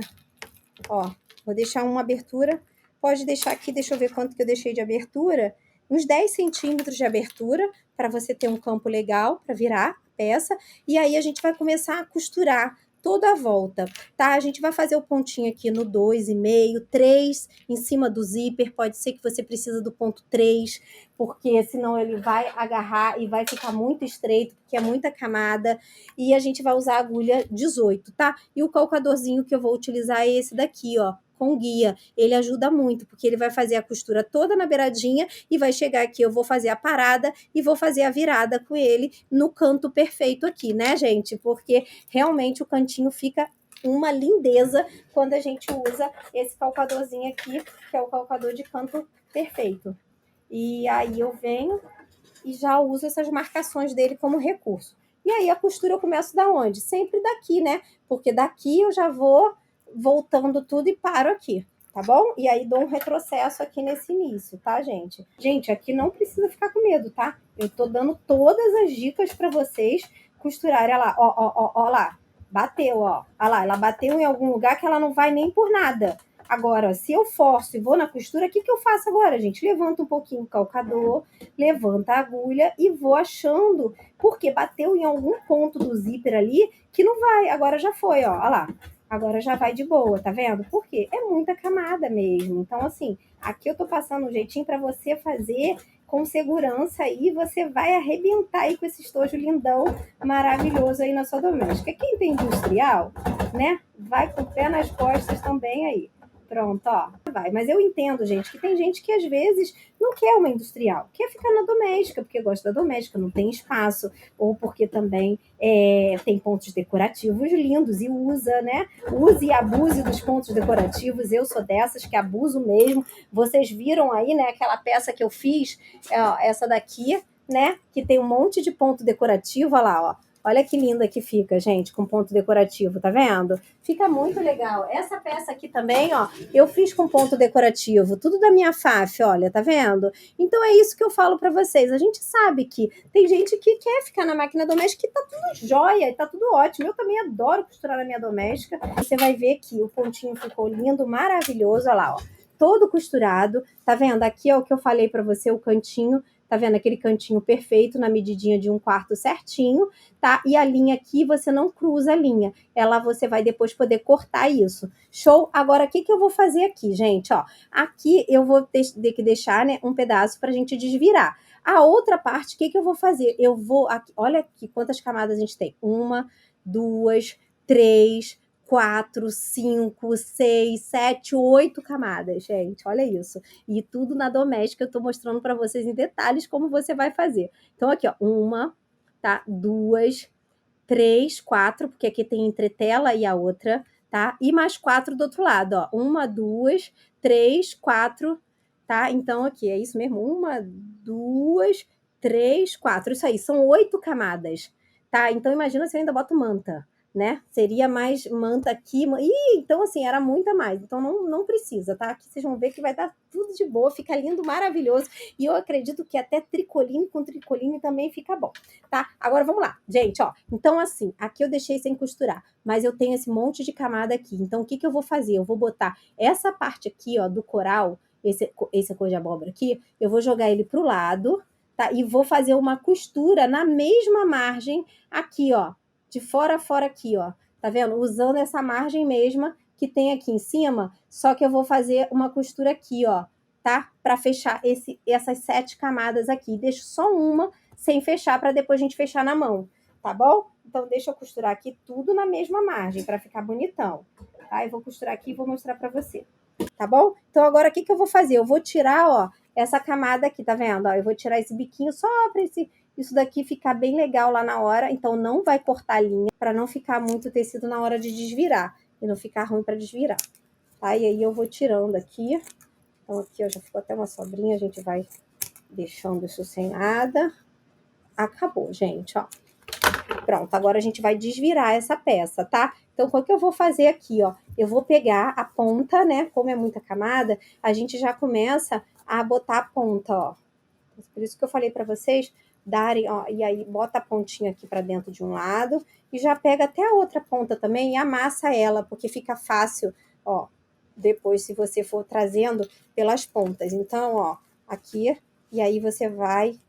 Ó, vou deixar uma abertura. Pode deixar aqui, deixa eu ver quanto que eu deixei de abertura. Uns 10 centímetros de abertura, para você ter um campo legal para virar a peça. E aí a gente vai começar a costurar toda a volta, tá? A gente vai fazer o pontinho aqui no 2,5, 3 em cima do zíper. Pode ser que você precisa do ponto 3, porque senão ele vai agarrar e vai ficar muito estreito, porque é muita camada. E a gente vai usar a agulha 18, tá? E o calcadorzinho que eu vou utilizar é esse daqui, ó, com guia. Ele ajuda muito, porque ele vai fazer a costura toda na beiradinha e vai chegar aqui, eu vou fazer a parada e vou fazer a virada com ele no canto perfeito aqui, né, gente? Porque realmente o cantinho fica uma lindeza quando a gente usa esse calcadorzinho aqui, que é o calcador de canto perfeito. E aí eu venho e já uso essas marcações dele como recurso. E aí a costura eu começo da onde? Sempre daqui, né? Porque daqui eu já vou voltando tudo e paro aqui, tá bom? E aí dou um retrocesso aqui nesse início, tá, gente? Gente, aqui não precisa ficar com medo, tá? Eu tô dando todas as dicas para vocês costurarem. Olha lá, ó lá. Bateu, ó. Olha lá, ela bateu em algum lugar que ela não vai nem por nada. Agora, se eu forço e vou na costura, o que, que eu faço agora, gente? Levanto um pouquinho o calcador, levanta a agulha e vou achando, porque bateu em algum ponto do zíper ali que não vai. Agora já foi, ó. Olha lá. Agora já vai de boa, tá vendo? Por quê? É muita camada mesmo. Então, assim, aqui eu tô passando um jeitinho para você fazer com segurança aí, você vai arrebentar aí com esse estojo lindão, maravilhoso aí na sua doméstica. Quem tem industrial, né, vai com o pé nas costas também aí. Pronto, ó, vai. Mas eu entendo, gente, que tem gente que às vezes não quer uma industrial, quer ficar na doméstica, porque gosta da doméstica, não tem espaço, ou porque também tem pontos decorativos lindos e usa, né? Use e abuse dos pontos decorativos. Eu sou dessas que abuso mesmo. Vocês viram aí, né, aquela peça que eu fiz, essa daqui, né, que tem um monte de ponto decorativo, olha lá, ó. Olha que linda que fica, gente, com ponto decorativo, tá vendo? Fica muito legal. Essa peça aqui também, ó, eu fiz com ponto decorativo, tudo da minha Faf, olha, tá vendo? Então é isso que eu falo pra vocês. A gente sabe que tem gente que quer ficar na máquina doméstica e tá tudo jóia, e tá tudo ótimo. Eu também adoro costurar na minha doméstica. Você vai ver que o pontinho ficou lindo, maravilhoso, olha lá, ó. Todo costurado, tá vendo? Aqui é o que eu falei pra você, o cantinho. Tá vendo aquele cantinho perfeito na medidinha de 1/4 certinho, tá? E a linha aqui, você não cruza a linha. Ela você vai depois poder cortar isso. Show? Agora, o que que eu vou fazer aqui, gente? Ó, aqui eu vou ter que deixar, né, um pedaço pra gente desvirar. A outra parte, o que que eu vou fazer? Eu vou... Aqui, olha aqui quantas camadas a gente tem. 1, 2, 3... 4, 5, 6, 7, 8 camadas, gente. Olha isso. E tudo na doméstica. Eu tô mostrando para vocês em detalhes como você vai fazer. Então, aqui, ó. 1, tá? 2, 3, 4, porque aqui tem entretela e a outra, tá? E mais 4 do outro lado, ó. 1, 2, 3, 4, tá? Então, aqui, é isso mesmo, 1, 2, 3, 4, isso aí, são 8 camadas, tá? Então, imagina se eu ainda boto manta, né? Seria mais manta aqui, então, assim, era muita mais, então não precisa, tá? Aqui vocês vão ver que vai dar tudo de boa, fica lindo, maravilhoso, e eu acredito que até tricoline com tricoline também fica bom, tá? Agora, vamos lá, gente, ó, então, assim, aqui eu deixei sem costurar, mas eu tenho esse monte de camada aqui, então, o que eu vou fazer? Eu vou botar essa parte aqui, ó, do coral, esse cor de abóbora aqui, eu vou jogar ele pro lado, tá? E vou fazer uma costura na mesma margem aqui, ó, de fora a fora aqui, ó. Tá vendo? Usando essa margem mesma que tem aqui em cima, só que eu vou fazer uma costura aqui, ó, tá? Para fechar essas 7 camadas aqui. Deixo só uma sem fechar para depois a gente fechar na mão, tá bom? Então deixa eu costurar aqui tudo na mesma margem para ficar bonitão, tá? Eu vou costurar aqui e vou mostrar para você. Tá bom? Então, agora, o que eu vou fazer? Eu vou tirar, ó, essa camada aqui, tá vendo? Ó, eu vou tirar esse biquinho só para isso daqui ficar bem legal lá na hora. Então, não vai cortar a linha, para não ficar muito tecido na hora de desvirar. E não ficar ruim para desvirar. Tá? E aí, eu vou tirando aqui. Então, aqui, ó, já ficou até uma sobrinha. A gente vai deixando isso sem nada. Acabou, gente, ó. Pronto, agora a gente vai desvirar essa peça, tá? Então, o que eu vou fazer aqui, ó? Eu vou pegar a ponta, né? Como é muita camada, a gente já começa a botar a ponta, ó. Por isso que eu falei para vocês darem, ó, e aí bota a pontinha aqui para dentro de um lado e já pega até a outra ponta também e amassa ela, porque fica fácil, ó, depois se você for trazendo pelas pontas. Então, ó, aqui, e aí você vai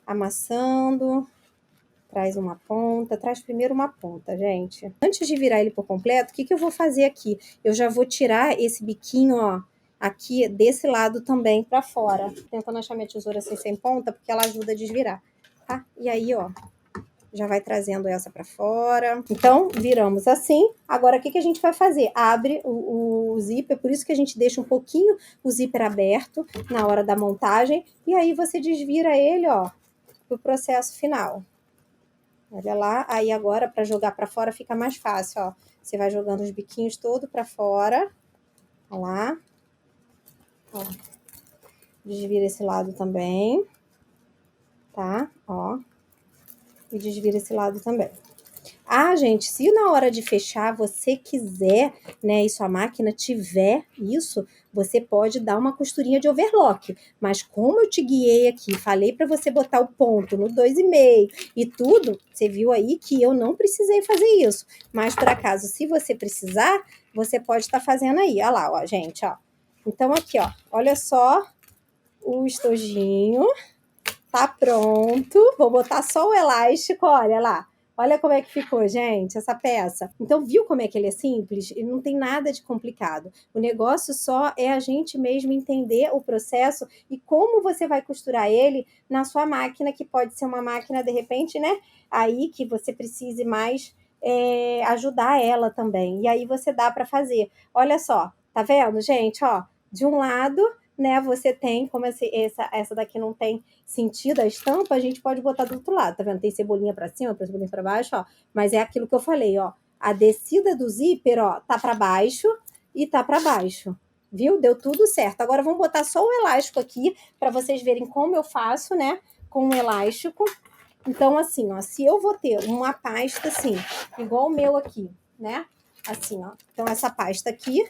amassando. Traz uma ponta, traz primeiro uma ponta, gente. Antes de virar ele por completo, o que eu vou fazer aqui? Eu já vou tirar esse biquinho, ó, aqui desse lado também pra fora. Tentando achar minha tesoura assim sem ponta, porque ela ajuda a desvirar, tá? E aí, ó, já vai trazendo essa pra fora. Então, viramos assim. Agora, o que a gente vai fazer? Abre o zíper, por isso que a gente deixa um pouquinho o zíper aberto na hora da montagem. E aí, você desvira ele, ó, pro processo final. Olha lá, aí agora para jogar para fora fica mais fácil, ó. Você vai jogando os biquinhos todo para fora. Olha lá. Ó. Desvira esse lado também. Tá? Ó. E desvira esse lado também. Ah, gente, se na hora de fechar você quiser, né, e sua máquina tiver isso, você pode dar uma costurinha de overlock. Mas como eu te guiei aqui, falei para você botar o ponto no 2,5 e tudo, você viu aí que eu não precisei fazer isso. Mas por acaso, se você precisar, você pode estar fazendo aí. Olha lá, ó, gente, ó. Então aqui, ó, olha só o estojinho. Tá pronto. Vou botar só o elástico, olha lá. Olha como é que ficou, gente, essa peça. Então, viu como é que ele é simples? E não tem nada de complicado. O negócio só é a gente mesmo entender o processo e como você vai costurar ele na sua máquina, que pode ser uma máquina, de repente, né? Aí que você precise mais ajudar ela também. E aí você dá para fazer. Olha só, tá vendo, gente? Ó, de um lado, né, você tem, como essa daqui não tem sentido a estampa, a gente pode botar do outro lado, tá vendo? Tem cebolinha para cima, cebolinha para baixo, ó. Mas é aquilo que eu falei, ó. A descida do zíper, ó, tá para baixo e tá para baixo. Viu? Deu tudo certo. Agora vamos botar só o elástico aqui para vocês verem como eu faço, né, com o elástico. Então assim, ó, se eu vou ter uma pasta assim, igual o meu aqui, né? Assim, ó. Então essa pasta aqui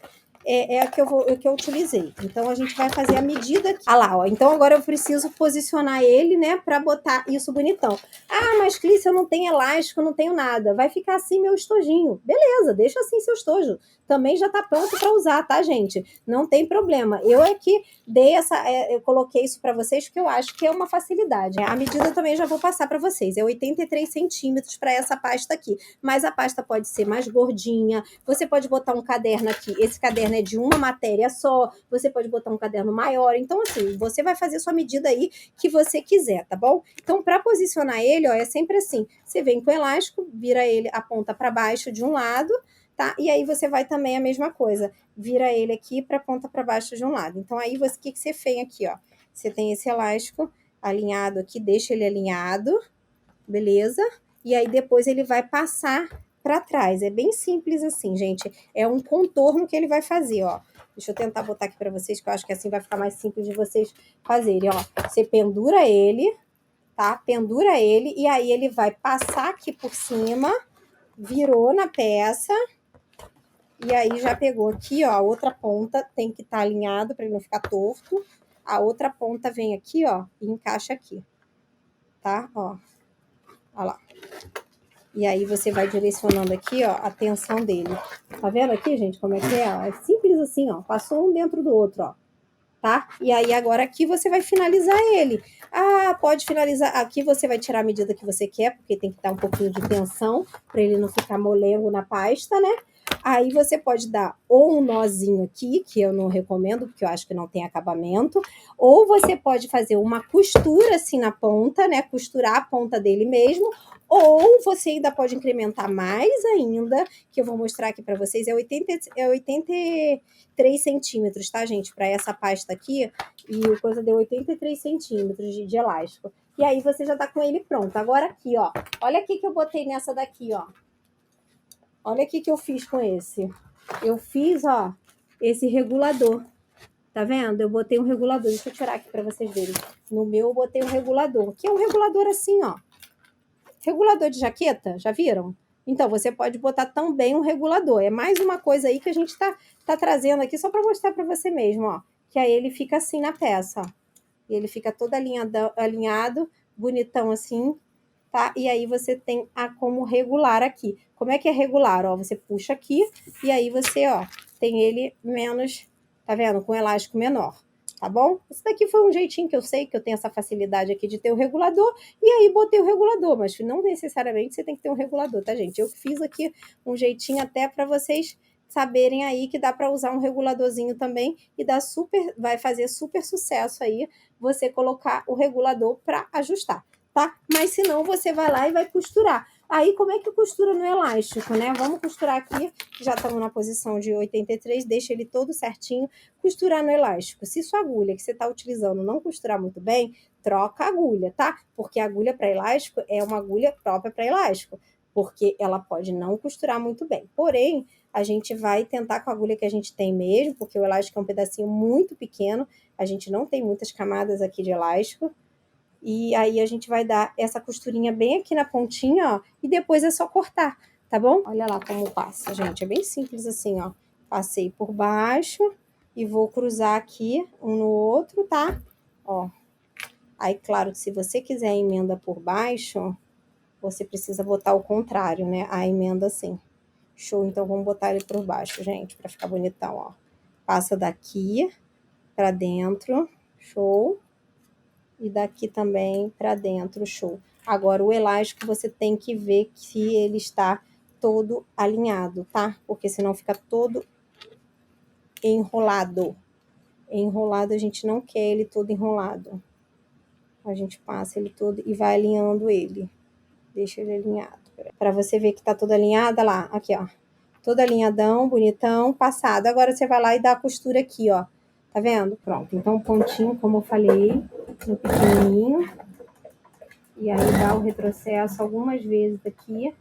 é a que eu utilizei. Então, a gente vai fazer a medida aqui. Ah lá, ó. Então, agora eu preciso posicionar ele, né, pra botar isso bonitão. Ah, mas Clícia, eu não tenho elástico, não tenho nada. Vai ficar assim meu estojinho. Beleza, deixa assim seu estojo. Também já tá pronto pra usar, tá, gente? Não tem problema. Eu é que dei eu coloquei isso pra vocês porque eu acho que é uma facilidade. A medida eu também já vou passar pra vocês. É 83 centímetros pra essa pasta aqui. Mas a pasta pode ser mais gordinha. Você pode botar um caderno aqui. Esse caderno é de uma matéria só, você pode botar um caderno maior. Então, assim, você vai fazer sua medida aí que você quiser, tá bom? Então, para posicionar ele, ó, é sempre assim. Você vem com o elástico, vira ele a ponta para baixo de um lado, tá? E aí você vai também a mesma coisa. Vira ele aqui para a ponta para baixo de um lado. Então, aí o que você fez aqui, ó? Você tem esse elástico alinhado aqui, deixa ele alinhado, beleza? E aí depois ele vai passar para trás. É bem simples assim, gente. É um contorno que ele vai fazer, ó. Deixa eu tentar botar aqui para vocês, que eu acho que assim vai ficar mais simples de vocês fazerem, ó. Você pendura ele, tá? Pendura ele e aí ele vai passar aqui por cima, virou na peça e aí já pegou aqui, ó, a outra ponta tem que estar alinhado para ele não ficar torto. A outra ponta vem aqui, ó, e encaixa aqui, tá? Ó, ó lá. E aí você vai direcionando aqui, ó, a tensão dele. Tá vendo aqui, gente, como é que é? É simples assim, ó. Passou um dentro do outro, ó. Tá? E aí agora aqui você vai finalizar ele. Ah, pode finalizar. Aqui você vai tirar a medida que você quer, porque tem que dar um pouquinho de tensão, para ele não ficar molengo na pasta, né? Aí você pode dar ou um nozinho aqui, que eu não recomendo, porque eu acho que não tem acabamento, ou você pode fazer uma costura assim na ponta, né? Costurar a ponta dele mesmo, ou você ainda pode incrementar mais ainda, que eu vou mostrar aqui para vocês, é 83 centímetros, tá, gente? Para essa pasta aqui, e o coisa deu 83 centímetros de elástico. E aí você já tá com ele pronto. Agora aqui, ó, olha aqui que eu botei nessa daqui, ó. Olha aqui que eu fiz com esse. Eu fiz, ó, esse regulador. Tá vendo? Eu botei um regulador. Deixa eu tirar aqui para vocês verem. No meu eu botei um regulador, que é um regulador assim, ó. Regulador de jaqueta, já viram? Então, você pode botar também um regulador. É mais uma coisa aí que a gente tá trazendo aqui só para mostrar para você mesmo, ó. Que aí ele fica assim na peça, ó. E ele fica todo alinhado, bonitão assim, tá? E aí você tem como regular aqui. Como é que é regular? Ó, você puxa aqui e aí você, ó, tem ele menos, tá vendo? Com elástico menor, tá bom? Esse daqui foi um jeitinho que eu sei que eu tenho essa facilidade aqui de ter o regulador e aí botei o regulador, mas não necessariamente você tem que ter um regulador, tá, gente? Eu fiz aqui um jeitinho até para vocês saberem aí que dá para usar um reguladorzinho também e vai fazer super sucesso aí você colocar o regulador para ajustar, tá? Mas se não, você vai lá e vai costurar. Aí, como é que costura no elástico, né? Vamos costurar aqui, já estamos na posição de 83, deixa ele todo certinho, costurar no elástico. Se sua agulha que você está utilizando não costurar muito bem, troca a agulha, tá? Porque a agulha para elástico é uma agulha própria para elástico, porque ela pode não costurar muito bem. Porém, a gente vai tentar com a agulha que a gente tem mesmo, porque o elástico é um pedacinho muito pequeno, a gente não tem muitas camadas aqui de elástico, e aí a gente vai dar essa costurinha bem aqui na pontinha, ó, e depois é só cortar, tá bom? Olha lá como passa, gente, é bem simples assim, ó. Passei por baixo e vou cruzar aqui um no outro, tá? Ó. Aí, claro que se você quiser a emenda por baixo, você precisa botar o contrário, né? A emenda assim. Show, então vamos botar ele por baixo, gente, pra ficar bonitão, ó. Passa daqui pra dentro, show. E daqui também para dentro, show. Agora, o elástico você tem que ver se ele está todo alinhado, tá? Porque senão fica todo enrolado. Enrolado, a gente não quer ele todo enrolado. A gente passa ele todo e vai alinhando ele. Deixa ele alinhado. Para você ver que tá todo alinhado, lá, aqui, ó. Todo alinhadão, bonitão, passado. Agora você vai lá e dá a costura aqui, ó. Tá vendo? Pronto. Então, pontinho, como eu falei, no pequenininho. E aí dá o retrocesso algumas vezes aqui.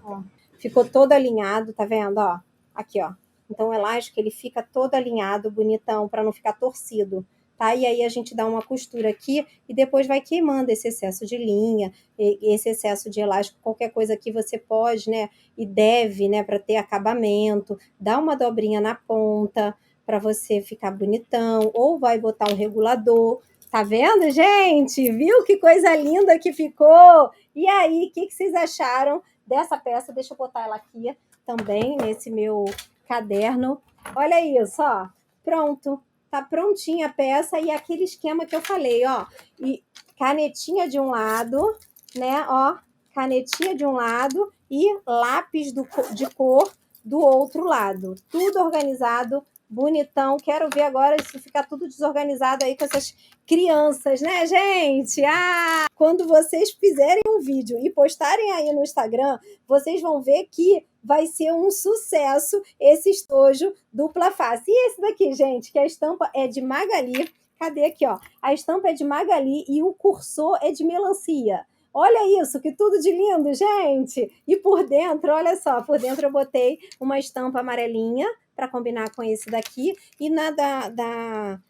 Ó. Ficou todo alinhado, tá vendo? Ó, aqui, ó. Então o elástico ele fica todo alinhado, bonitão, para não ficar torcido, tá? E aí a gente dá uma costura aqui e depois vai queimando esse excesso de linha, esse excesso de elástico, qualquer coisa que você pode, né? E deve, né? Para ter acabamento, dá uma dobrinha na ponta para você ficar bonitão, ou vai botar um regulador. Tá vendo, gente? Viu que coisa linda que ficou? E aí, o que vocês acharam dessa peça? Deixa eu botar ela aqui também, nesse meu caderno. Olha isso, ó. Pronto. Tá prontinha a peça e aquele esquema que eu falei, ó. E canetinha de um lado, né, ó. Canetinha de um lado e lápis de cor do outro lado. Tudo organizado, bonitão. Quero ver agora se ficar tudo desorganizado aí com essas crianças, né, gente? Ah, quando vocês fizerem um vídeo e postarem aí no Instagram, vocês vão ver que vai ser um sucesso esse estojo dupla face. E esse daqui, gente, que a estampa é de Magali. Cadê aqui, ó? A estampa é de Magali e o cursor é de melancia. Olha isso, que tudo de lindo, gente! E por dentro, olha só, por dentro eu botei uma estampa amarelinha para combinar com esse daqui. E na da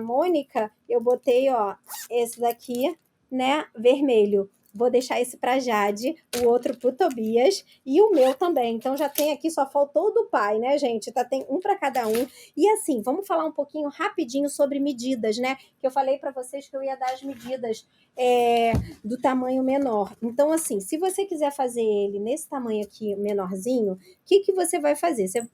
Mônica, eu botei, ó, esse daqui, né, vermelho. Vou deixar esse para Jade, o outro para o Tobias e o meu também. Então já tem aqui, só faltou o do pai, né, gente? Tá, tem um para cada um. E assim, vamos falar um pouquinho rapidinho sobre medidas, né? Que eu falei para vocês que eu ia dar as medidas do tamanho menor. Então, assim, se você quiser fazer ele nesse tamanho aqui, menorzinho, o que você vai fazer? Você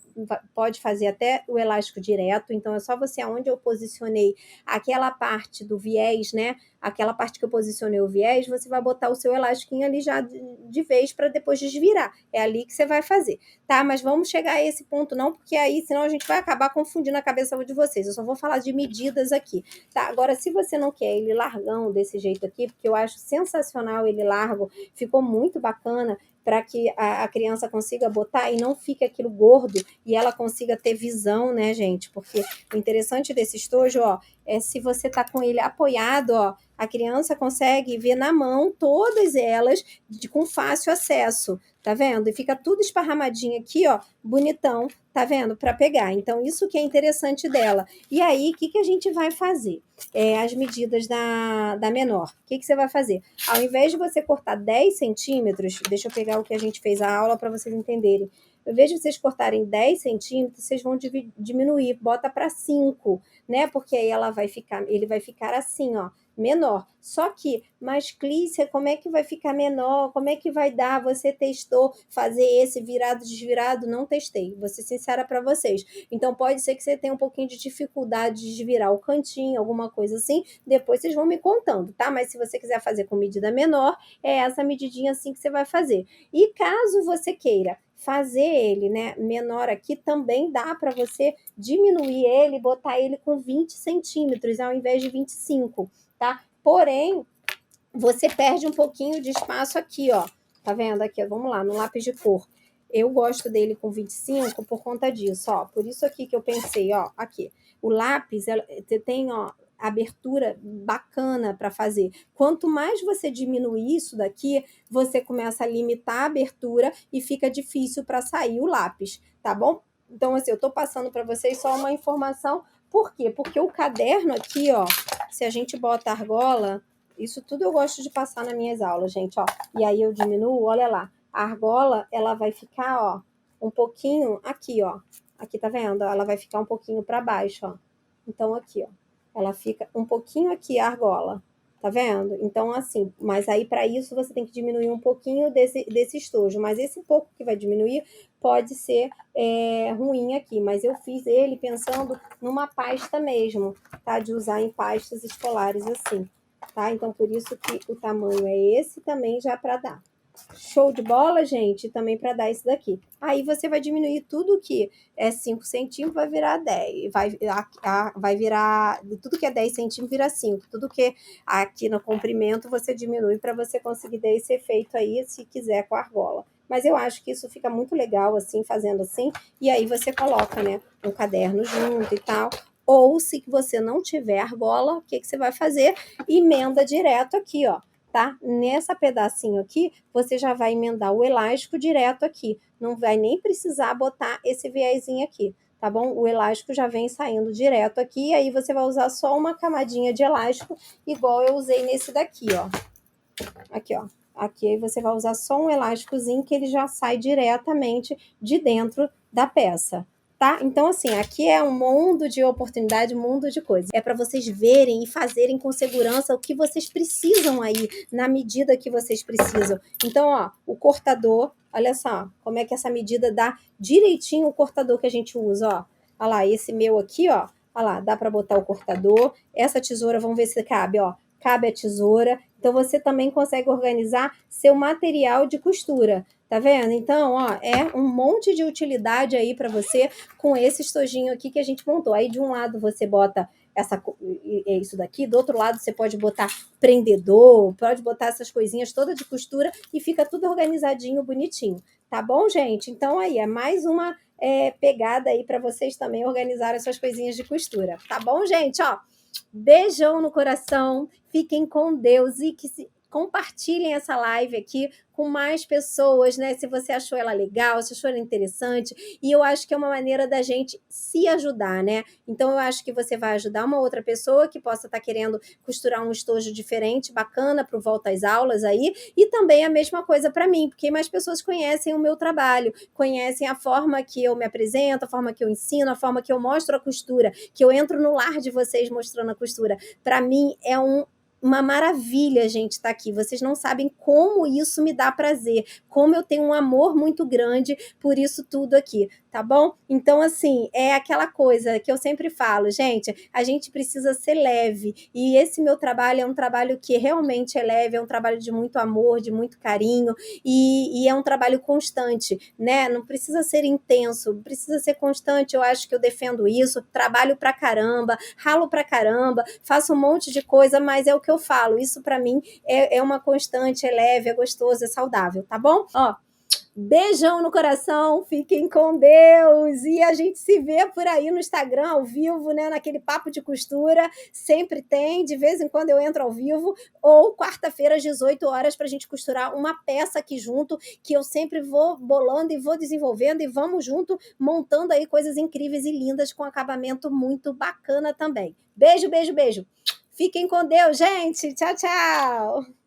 pode fazer até o elástico direto, então é só você, aonde eu posicionei aquela parte do viés, né? Aquela parte que eu posicionei o viés, você vai botar o seu elastiquinho ali já de vez para depois desvirar. É ali que você vai fazer, tá? Mas vamos chegar a esse ponto não, porque aí senão a gente vai acabar confundindo a cabeça de vocês. Eu só vou falar de medidas aqui, tá? Agora, se você não quer ele largão desse jeito aqui, porque eu acho sensacional ele largo, ficou muito bacana, para que a criança consiga botar e não fique aquilo gordo e ela consiga ter visão, né, gente? Porque o interessante desse estojo, ó, é se você tá com ele apoiado, ó, a criança consegue ver na mão todas elas com fácil acesso, tá vendo? E fica tudo esparramadinho aqui, ó, bonitão, tá vendo? Para pegar. Então, isso que é interessante dela. E aí, o que a gente vai fazer? As medidas da menor. O que você vai fazer? Ao invés de você cortar 10 centímetros, deixa eu pegar o que a gente fez a aula para vocês entenderem. Ao invés de vocês cortarem 10 centímetros, vocês vão diminuir, bota para 5, né? Porque aí ele vai ficar assim, ó, menor. Só que, mas Clícia, como é que vai ficar menor? Como é que vai dar? Você testou fazer esse virado, desvirado? Não testei, vou ser sincera para vocês. Então, pode ser que você tenha um pouquinho de dificuldade de desvirar o cantinho, alguma coisa assim. Depois vocês vão me contando, tá? Mas se você quiser fazer com medida menor, é essa medidinha assim que você vai fazer. E caso você queira fazer ele, né, menor aqui, também dá para você diminuir ele, botar ele com 20 centímetros ao invés de 25, tá? Porém, você perde um pouquinho de espaço aqui, ó. Tá vendo aqui? Vamos lá, no lápis de cor. Eu gosto dele com 25 por conta disso, ó. Por isso aqui que eu pensei, ó, aqui. O lápis tem, ó, abertura bacana para fazer. Quanto mais você diminuir isso daqui, você começa a limitar a abertura e fica difícil para sair o lápis, tá bom? Então, assim, eu tô passando para vocês só uma informação. Por quê? Porque o caderno aqui, ó, se a gente bota argola, isso tudo eu gosto de passar nas minhas aulas, gente, ó. E aí eu diminuo, olha lá. A argola, ela vai ficar, ó, um pouquinho aqui, ó. Aqui, tá vendo? Ela vai ficar um pouquinho para baixo, ó. Então, aqui, ó. Ela fica um pouquinho aqui, a argola. Tá vendo? Então, assim, mas aí para isso você tem que diminuir um pouquinho desse estojo. Mas esse pouco que vai diminuir pode ser ruim aqui. Mas eu fiz ele pensando numa pasta mesmo, tá? De usar em pastas escolares assim. Tá? Então, por isso que o tamanho é esse também já para dar. Show de bola, gente? Também para dar isso daqui. Aí você vai diminuir tudo que é 5 centímetros, vai virar 10. Vai virar. Tudo que é 10 centímetros vira 5. Tudo que aqui no comprimento você diminui para você conseguir dar esse efeito aí, se quiser, com a argola. Mas eu acho que isso fica muito legal, assim, fazendo assim. E aí você coloca, né, um caderno junto e tal. Ou se você não tiver argola, o que você vai fazer? Emenda direto aqui, ó. Tá? Nessa pedacinho aqui, você já vai emendar o elástico direto aqui. Não vai nem precisar botar esse viésinho aqui, tá bom? O elástico já vem saindo direto aqui, e aí você vai usar só uma camadinha de elástico, igual eu usei nesse daqui, ó. Aqui, ó. Aqui aí você vai usar só um elásticozinho que ele já sai diretamente de dentro da peça. Tá? Então, assim, aqui é um mundo de oportunidade, um mundo de coisas. É para vocês verem e fazerem com segurança o que vocês precisam aí, na medida que vocês precisam. Então, ó, o cortador, olha só, como é que essa medida dá direitinho o cortador que a gente usa, ó. Olha lá, esse meu aqui, ó. Olha lá, dá para botar o cortador. Essa tesoura, vamos ver se cabe, ó. Cabe a tesoura. Então, você também consegue organizar seu material de costura. Tá vendo? Então, ó, é um monte de utilidade aí para você com esse estojinho aqui que a gente montou. Aí, de um lado, você bota isso daqui, do outro lado, você pode botar prendedor, pode botar essas coisinhas todas de costura e fica tudo organizadinho, bonitinho. Tá bom, gente? Então, aí, é mais uma pegada aí para vocês também organizarem suas coisinhas de costura. Tá bom, gente? Ó, beijão no coração, fiquem com Deus e que compartilhem essa live aqui com mais pessoas, né? Se você achou ela legal, se achou ela interessante, e eu acho que é uma maneira da gente se ajudar, né? Então eu acho que você vai ajudar uma outra pessoa que possa estar querendo costurar um estojo diferente, bacana para o volta às aulas aí, e também a mesma coisa para mim, porque mais pessoas conhecem o meu trabalho, conhecem a forma que eu me apresento, a forma que eu ensino, a forma que eu mostro a costura, que eu entro no lar de vocês mostrando a costura. Para mim é uma maravilha, gente, estar aqui. Vocês não sabem como isso me dá prazer, como eu tenho um amor muito grande por isso tudo aqui, tá bom? Então, assim, é aquela coisa que eu sempre falo, gente, a gente precisa ser leve, e esse meu trabalho é um trabalho que realmente é leve, é um trabalho de muito amor, de muito carinho, e é um trabalho constante, né? Não precisa ser intenso, precisa ser constante. Eu acho que eu defendo isso, trabalho pra caramba, ralo pra caramba, faço um monte de coisa, mas é o que eu falo, isso para mim é uma constante, é leve, é gostoso, é saudável, tá bom? Ó, beijão no coração, fiquem com Deus, e a gente se vê por aí no Instagram ao vivo, né, naquele papo de costura, sempre tem, de vez em quando eu entro ao vivo, ou quarta-feira às 18 horas para a gente costurar uma peça aqui junto, que eu sempre vou bolando e vou desenvolvendo, e vamos junto, montando aí coisas incríveis e lindas, com acabamento muito bacana também. Beijo, beijo, beijo. Fiquem com Deus, gente. Tchau, tchau.